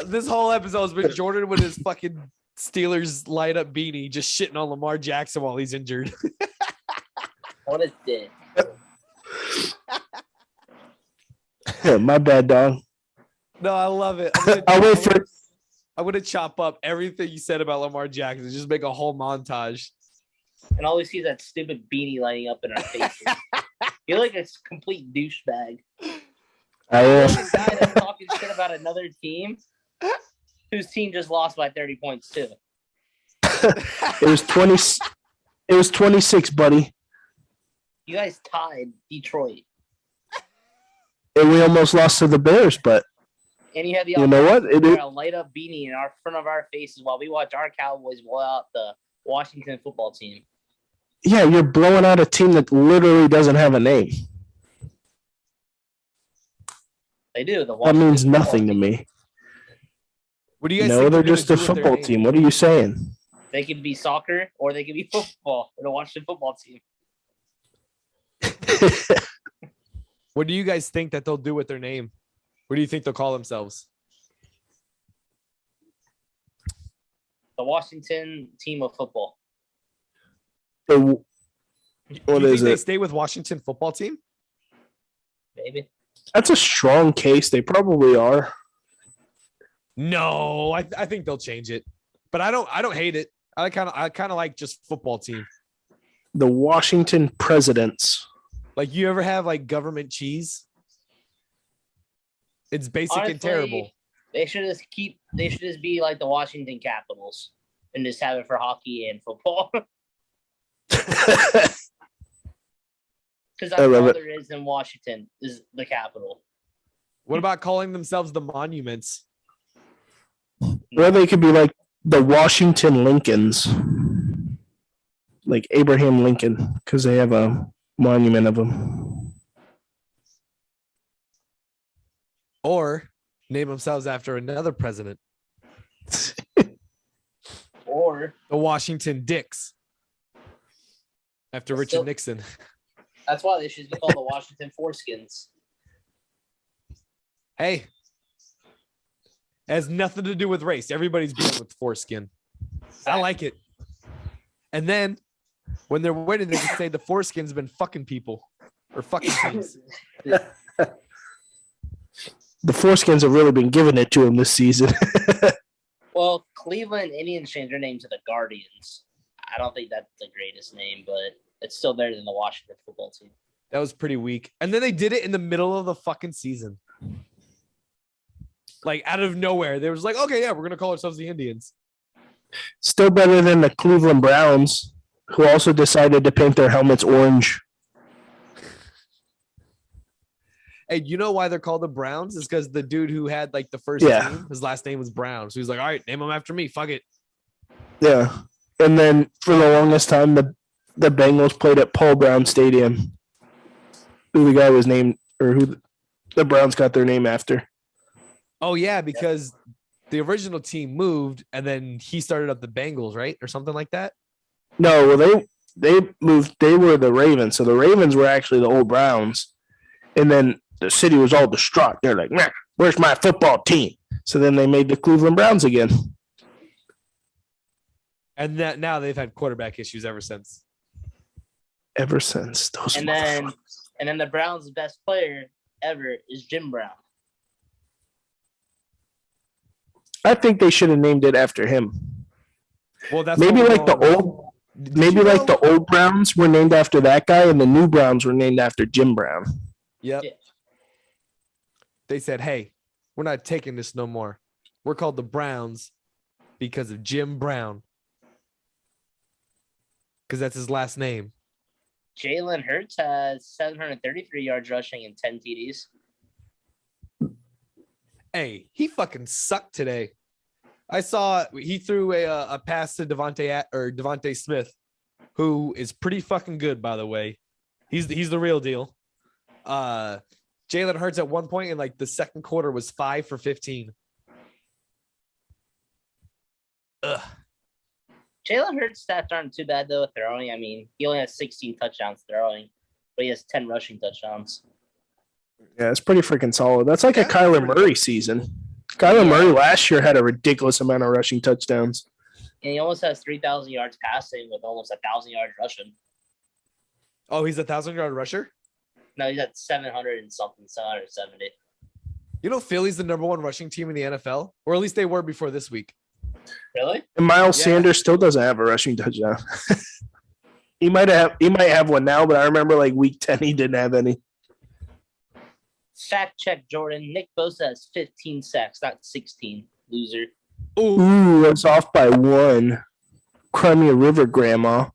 This whole episode has been Jordan with his fucking Steelers light up beanie, just shitting on Lamar Jackson while he's injured. What a dick. My bad, dog. No, I love it. I'm gonna chop up everything you said about Lamar Jackson. Just make a whole montage. And all we see is that stupid beanie lighting up in our faces. You're like a complete douchebag. I am. You're the guy that's talking shit about another team whose team just lost by 30 points too. It was 20. It was 26, buddy. You guys tied Detroit. And we almost lost to the Bears, but And you had the you know what? a light up beanie in our front of our faces while we watch our Cowboys blow out the Washington football team. Yeah, you're blowing out a team that literally doesn't have a name. They do. That means nothing to me. What do you guys No, they're just a football team. What are you saying? They could be soccer or they could be football. The Washington football team. What do you guys think that they'll do with their name? What do you think they'll call themselves? The Washington team of football. What Do you is think they it? stay with Washington football team? Maybe. That's a strong case. They probably are. No, I think they'll change it, but I don't hate it. I kind of like just football team. The Washington Presidents. Like you ever have like government cheese? It's basic and terrible. They should just be like the Washington Capitals. and just have it for hockey and football. Because that's love all it. there is in Washington is the capital. What about calling themselves the Monuments? Or they could be like the Washington Lincolns, like Abraham Lincoln, because they have a monument of him. Or name themselves after another president, Or the Washington Dicks, after Richard Still- Nixon. that's why they should be called the Washington Foreskins. Hey, it has nothing to do with race. Everybody's born with foreskin. I like it. And then when they're winning, they can say the foreskin's been fucking people or fucking things. The Foreskins have really been giving it to him this season. Well, Cleveland Indians changed their name to the Guardians. I don't think that's the greatest name, but it's still better than the Washington football team. That was pretty weak. And then they did it in the middle of the fucking season. Like out of nowhere. They was like, okay, yeah, we're going to call ourselves the Indians. Still better than the Cleveland Browns, who also decided to paint their helmets orange. Hey, you know why they're called the Browns? Is because the dude who had like the first Yeah. team, his last name was Brown. So he's like, all right, name him after me. Fuck it. Yeah. And then for the longest time, the Bengals played at Paul Brown Stadium, who the guy was named, or who the Browns got their name after. Oh, yeah, because the original team moved and then he started up the Bengals, right? Or something like that. No, well, they moved. They were the Ravens. So the Ravens were actually the old Browns. And then the city was all distraught. They're like, man, where's my football team? So then they made the Cleveland Browns again. And that now they've had quarterback issues ever since. Ever since those And then the Browns' best player ever is Jim Brown. I think they should have named it after him. Well, that's Maybe what we're like the going with. old, maybe like the old Browns were named after that guy, and the new Browns were named after Jim Brown. Yep. Yeah. They said, hey, we're not taking this no more. We're called the Browns because of Jim Brown. Because that's his last name. Jalen Hurts has 733 yards rushing and 10 TDs. Hey, he fucking sucked today. I saw he threw a pass to Devontae Smith, who is pretty fucking good, by the way. He's the real deal. Jalen Hurts at one point in like the second quarter was 5 for 15. Ugh. Jalen Hurts' stats aren't too bad, though, throwing. I mean, he only has 16 touchdowns throwing, but he has 10 rushing touchdowns. Yeah, it's pretty freaking solid. That's like a Yeah. Kyler Murray season. Kyler Murray last year had a ridiculous amount of rushing touchdowns. And he almost has 3,000 yards passing with almost 1,000 yards rushing. Oh, he's a 1,000-yard rusher? No, he's at 700 and something, 770. You know, Philly's the number one rushing team in the NFL, or at least they were before this week. Really? And Miles Yeah. Sanders still doesn't have a rushing touchdown. He might have one now, but I remember like week 10 he didn't have any. Fact check, Jordan. Nick Bosa has 15 sacks, not 16. Loser. Ooh, that's off by one. Crimea River Grandma.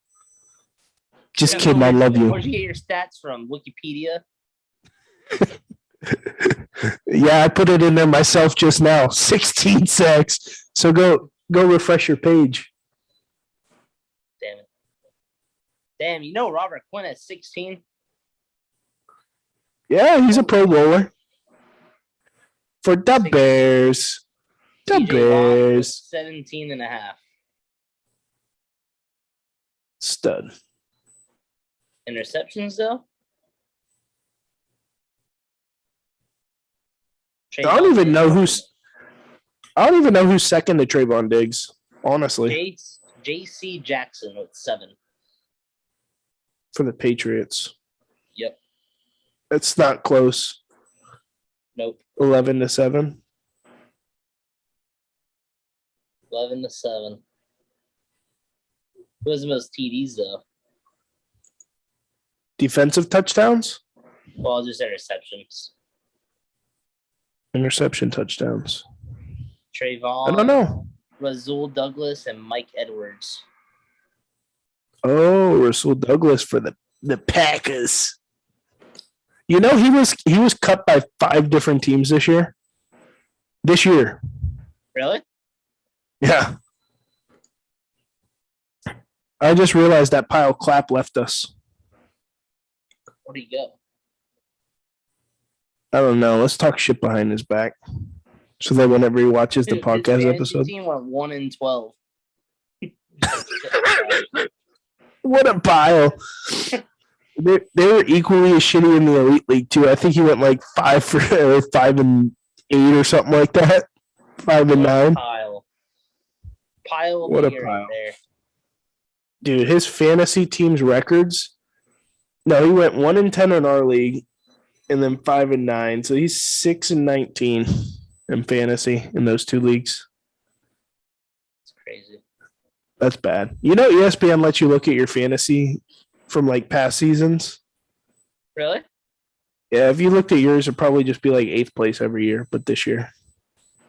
Just Yeah, kidding, I love you. Where'd you get your stats from? Wikipedia? Yeah, I put it in there myself just now. 16 sacks. So go refresh your page. Damn it. Damn, you know Robert Quinn has 16? Yeah, he's a Pro Bowler. For the 16. Bears. The TJ Watt Bears. 17 and a half. Stud. Interceptions, though? I don't even know who's second to Trayvon Diggs, honestly, J.C. Jackson with 7. for the Patriots. Yep. It's not close. Nope. 11-7. 11-7. Who has the most TDs, though? Defensive touchdowns? Well, just interceptions. Interception touchdowns. Trayvon. I don't know. Razul Douglas and Mike Edwards. Oh, Russell Douglas for the Packers. You know, he was cut by 5 different teams this year. Really? Yeah. I just realized that Pile Clapp left us. Where'd he go? I don't know. Let's talk shit behind his back. So that whenever he watches the Dude, podcast his episode. team went 1-12. What a pile. They were equally as shitty in the Elite League too. I think he went like 5-8 or something like that. 5-9. Pile. What a Right pile. there. Dude, his fantasy team's records. No, he went 1-10 in our league, and then 5-9. So he's 6-19 in fantasy in those 2 leagues. It's crazy. That's bad. You know, ESPN lets you look at your fantasy from like past seasons. Really? Yeah, if you looked at yours, it'd probably just be like 8th place every year, but this year.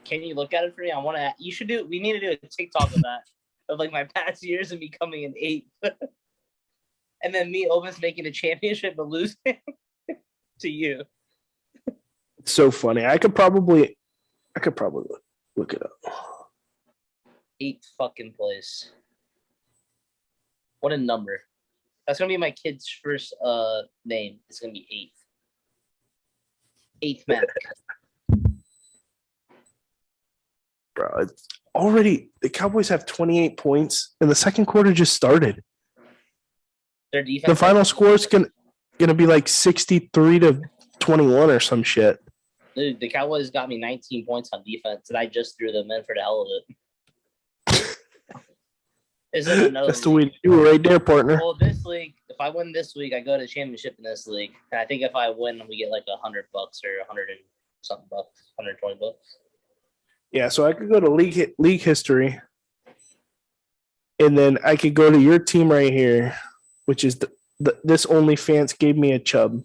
Can you look at it for me? I want to. You should do. We need to do a TikTok of that, of like my past years and me coming in 8th, and then me almost making a championship but losing to you. It's so funny. I could probably look it up. 8th fucking place. What a number. That's gonna be my kid's first name. It's gonna be 8th. 8th man. Bro, it's already the Cowboys have 28 points, and the second quarter just started. Their defense. The final score is gonna be like 63-21 or some shit. Dude, the Cowboys got me 19 points on defense, and I just threw them in for the hell of it. Isn't another That's the way to do it right there, partner. Well, this league, if I win this week, I go to championship in this league. And I think if I win, we get like $100 or 100 and something bucks, $120. Yeah, so I could go to league history, and then I could go to your team right here, which is this OnlyFans gave me a chub.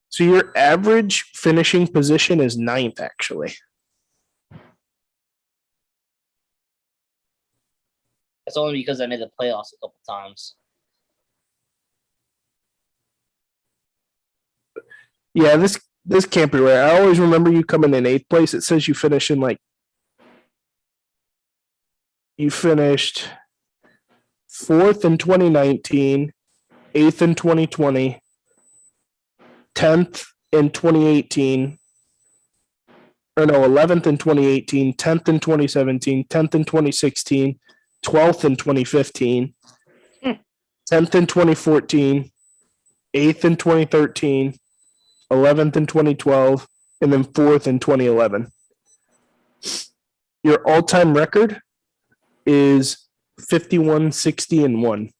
So your average finishing position is 9th, actually. That's only because I made the playoffs a couple times. Yeah, this can't be right. I always remember you coming in 8th place. It says you finished 4th in 2019, 8th in 2020, 10th in 2018, or no, 11th in 2018, 10th in 2017, 10th in 2016, 12th in 2015, 10th in 2014, 8th in 2013, 11th in 2012, and then 4th in 2011. Your all-time record is 51-60-1.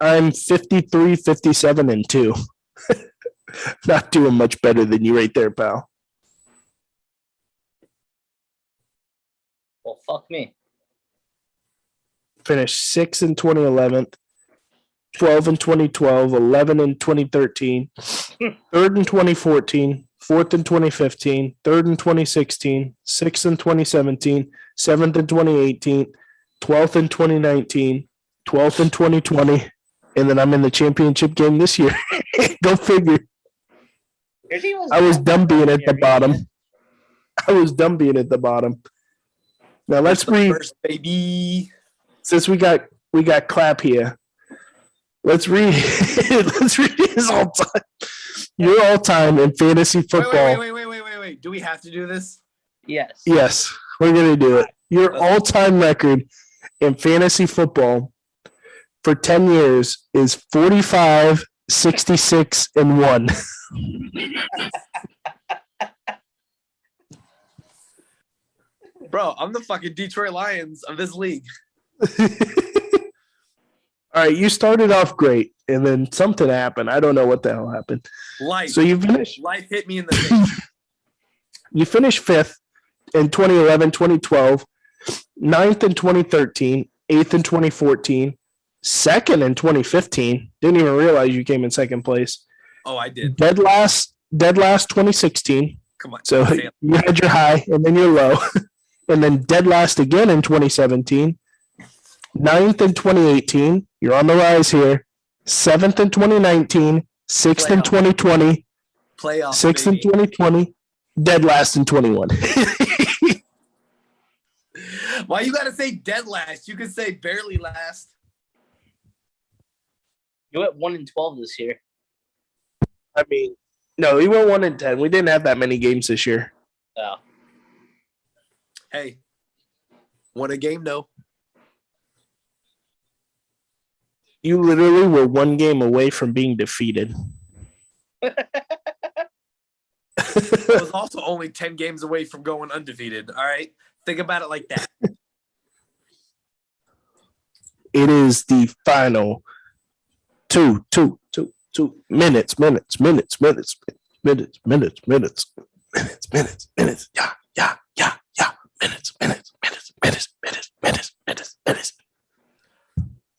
I'm 53-57-2. Not doing much better than you right there, pal. Well, fuck me. Finished 6th in 2011, 12 in 2012, 11 in 2013, 3rd in 2014, 4th in 2015, 3rd in 2016, 6th in 2017, 7th in 2018, 12th in 2019, 12th in 2020, and then I'm in the championship game this year. Go figure. I was done being at the bottom. Now let's read, First, baby. since we got Clap here. Let's read his all time. Your all time in fantasy football. Wait. Do we have to do this? Yes. Yes, we're gonna do it. Your all time record in fantasy football for 10 years is 45, 66, and 1. Bro, I'm the fucking Detroit Lions of this league. All right, you started off great, and then something happened. I don't know what the hell happened. Life. So you finished. Life hit me in the face. You finished 5th in 2011, 2012, 9th in 2013, 8th in 2014, 2nd in 2015. Didn't even realize you came in 2nd place. Oh, I did. Dead last 2016. Come on. So you had your high and then your low, and then dead last again in 2017. 9th in 2018. You're on the rise here. 7th in 2019. 6th in 2020. Playoffs, 6th in baby. 2020. Dead last in 21. Why you gotta say dead last? You could say barely last. You went 1-12 this year. I mean, no, we went 1 in 10. We didn't have that many games this year. Oh. Hey, won a game, no. You literally were 1 game away from being defeated. I was also only 10 games away from going undefeated. All right, think about it like that. It is the final 2 minutes. Yeah.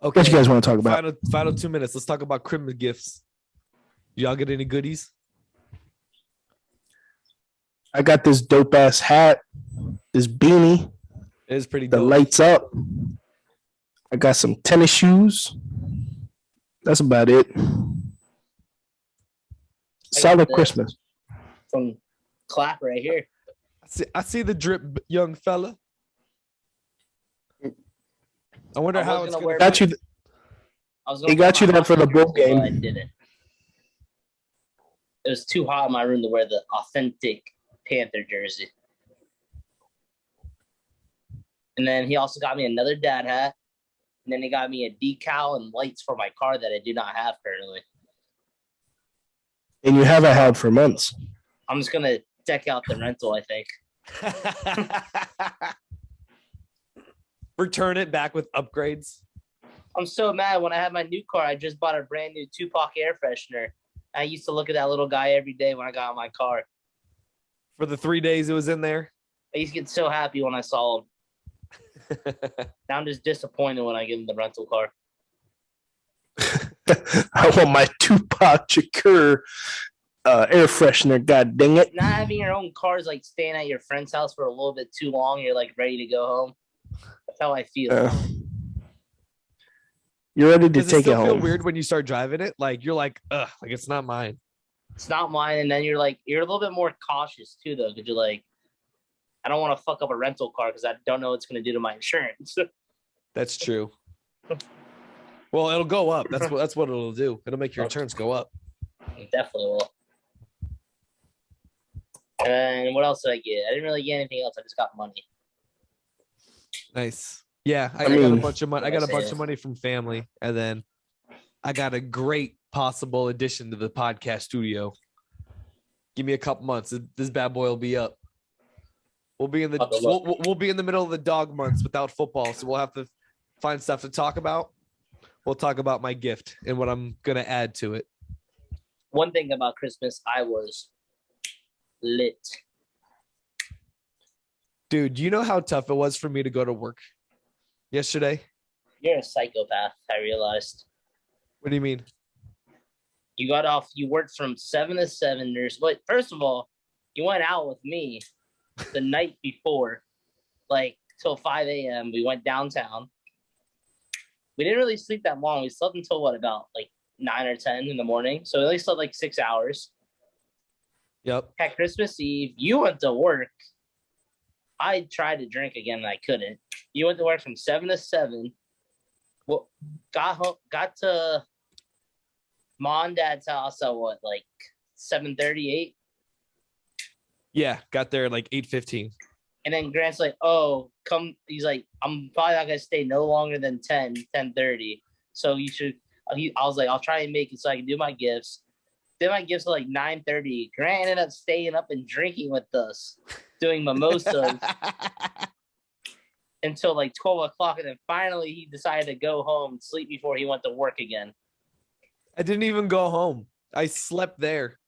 Okay. What you guys want to talk about? Final 2 minutes. Let's talk about Christmas gifts. Y'all get any goodies? I got this dope ass hat, this beanie It is pretty that dope. lights up. I got some tennis shoes. That's about it. Solid this. Christmas. From Clap right here. I see the drip, young fella. I wonder how it's going to Got you. He got you that for the bowl game. I didn't. It was too hot in my room to wear the authentic Panther jersey. And then he also got me another dad hat. And then he got me a decal and lights for my car that I do not have currently. And you haven't had for months. I'm just going to deck out the rental, I think. return it back with upgrades. I'm so mad. When I had my new car, I just bought a brand new Tupac air freshener. I used to look at that little guy every day when I got in my car. For the 3 days it was in there. I used to get so happy when I saw him. Now I'm just disappointed when I get in the rental car. I want my Tupac Shakur air freshener. God dang it! Not having your own car is like staying at your friend's house for a little bit too long. You're like ready to go home. That's how I feel. You're ready to Does take it it still feel home. weird when you start driving it? Like you're like, ugh, like it's not mine. It's not mine, and then you're a little bit more cautious too, though, because you're like, I don't want to fuck up a rental car because I don't know what it's going to do to my insurance. That's true. Well, it'll go up. That's what it'll do. It'll make your insurance go up. It definitely will. And what else did I get? I didn't really get anything else. I just got money. Nice. Yeah, I got a bunch of money. I got a bunch of money from family, and then I got a great possible addition to the podcast studio. Give me a couple months. This bad boy will be up. We'll be in the we'll be in the middle of the dog months without football, so we'll have to find stuff to talk about. We'll talk about my gift and what I'm gonna add to it. One thing about Christmas, I was lit. Dude, do you know how tough it was for me to go to work yesterday? You're a psychopath, I realized. What do you mean? You worked from 7 to 7. But first of all, you went out with me the night before, like till 5 a.m. We went downtown. We didn't really sleep that long. We slept until about like 9 or 10 in the morning. So we only slept like 6 hours. Yep. At Christmas Eve, you went to work. I tried to drink again and I couldn't. You went to work from 7 to 7. Well, got to Mom and Dad's house at what, like 7:38? Yeah, got there at like 8:15. And then Grant's like, oh, come. He's like, I'm probably not going to stay no longer than 10:30. So you should. I was like, I'll try and make it so I can do my gifts. Then my gifts are like 9:30. Grant ended up staying up and drinking with us, doing mimosas until like 12 o'clock. And then finally he decided to go home and sleep before he went to work again. I didn't even go home. I slept there.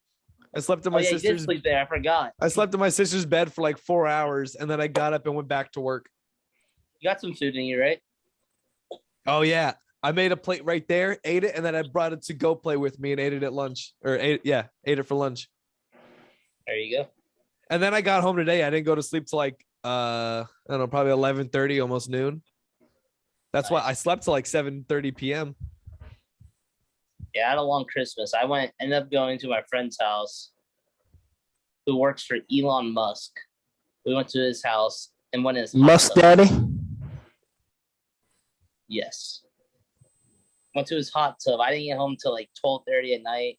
I slept in my sister's. You did sleep there. I forgot. I slept in my sister's bed for like 4 hours, and then I got up and went back to work. You got some food in you, right? Oh yeah, I made a plate right there, ate it, and then I brought it to go play with me and ate it at lunch. Ate it for lunch. There you go. And then I got home today. I didn't go to sleep till like I don't know, probably 11:30, almost noon. That's why I slept till like 7:30 p.m. Yeah, I had a long Christmas. Ended up going to my friend's house who works for Elon Musk. We went to his house and went in his Musk hot tub. Daddy. Yes. Went to his hot tub. I didn't get home till like 12:30 at night.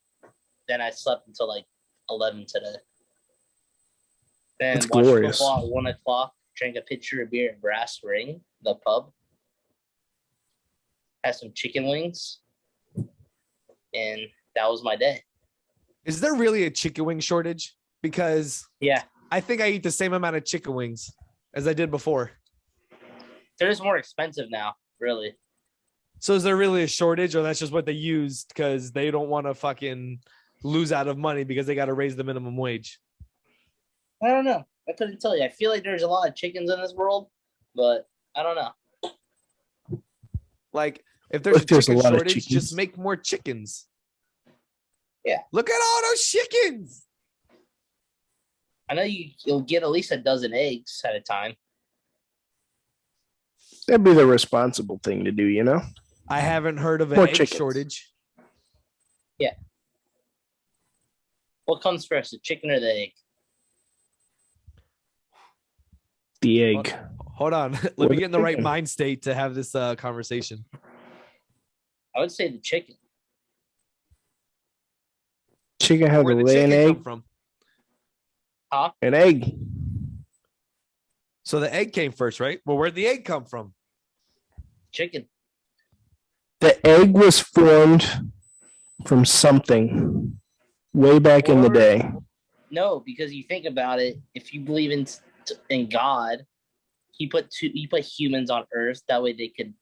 Then I slept until like 11 today. Then That's watched glorious. football at 1 o'clock. Drank a pitcher of beer at Brass Ring, the pub. Had some chicken wings. And that was my day. Is there really a chicken wing shortage? Because Yeah. I think I eat the same amount of chicken wings as I did before. They're just more expensive now, really. So is there really a shortage, or that's just what they used because they don't want to fucking lose out of money because they got to raise the minimum wage? I don't know. I couldn't tell you. I feel like there's a lot of chickens in this world, but I don't know. Like, if there's a There's a chicken lot of shortage, chickens. just make more chickens. Yeah. Look at all those chickens. I know you'll get at least a dozen eggs at a time. That'd be the responsible thing to do, you know? I haven't heard of an More egg chickens. shortage. What comes first, the chicken or the egg? The egg. Hold on. Let me get in the right mind state to have this conversation. I would say the chicken. Chicken had to Where'd the lay an chicken come egg. from? Huh? An egg. So the egg came first, right? Well, where'd the egg come from? Chicken. The egg was formed from something way back in the Or- day. No, because you think about it, if you believe in God, he put humans on Earth that way they could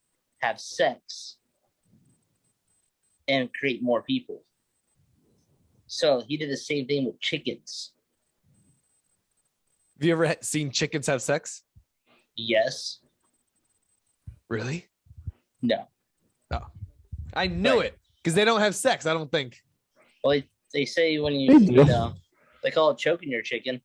have sex and create more people. So he did the same thing with chickens. Have you ever seen chickens have sex? Yes. Really? No. I knew Right. it because they don't have sex, I don't think. Well, they say when They you do. know, they call it choking your chicken.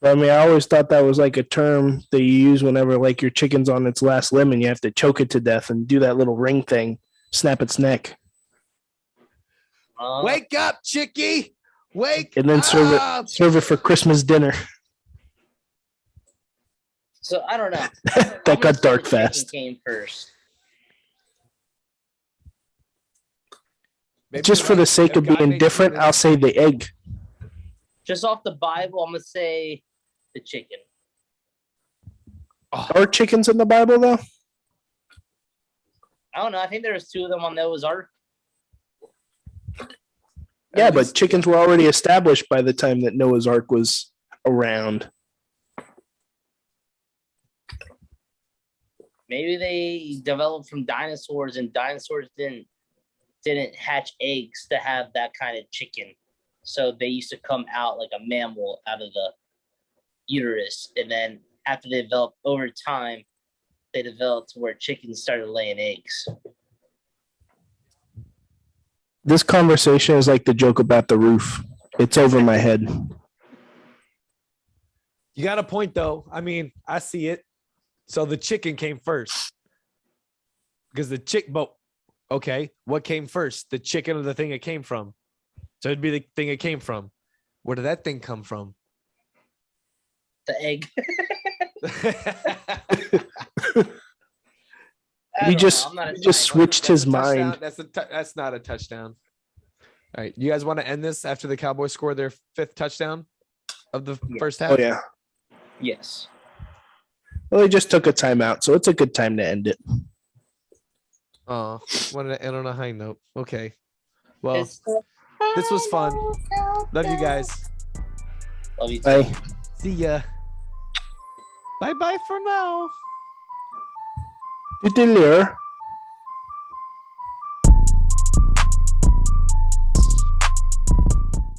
I mean, I always thought that was like a term that you use whenever like your chicken's on its last limb and you have to choke it to death and do that little ring thing, snap its neck, Wake up, chickie! Wake and then up! serve it for Christmas dinner. So I don't know. That got dark Chicken fast. came first. Maybe Just for like the sake a of guy being named different, Steven- I'll say the egg. Just off the Bible, I'm gonna say the chicken. Are chickens in the Bible though? I don't know. I think there was 2 of them on Noah's Ark. Yeah, At but least- chickens were already established by the time that Noah's Ark was around. Maybe they developed from dinosaurs, and dinosaurs didn't hatch eggs to have that kind of chicken. So they used to come out like a mammal out of the uterus, and then after they developed over time, they developed where chickens started laying eggs. This conversation is like the joke about the roof. It's over my head. You got a point, though. I mean, I see it. So the chicken came first. Because but okay, what came first? The chicken or the thing it came from? So it'd be the thing it came from. Where did that thing come from? The egg. He just switched his mind. That's not a touchdown. All right, you guys want to end this after the Cowboys score their 5th touchdown of the first half? Oh yeah. Yes. Well, they just took a timeout, so it's a good time to end it. Oh, wanted to end on a high note. Okay. Well, It's- this was fun. Love you guys. Love you too. Bye. See ya. Bye bye for now. Diddler.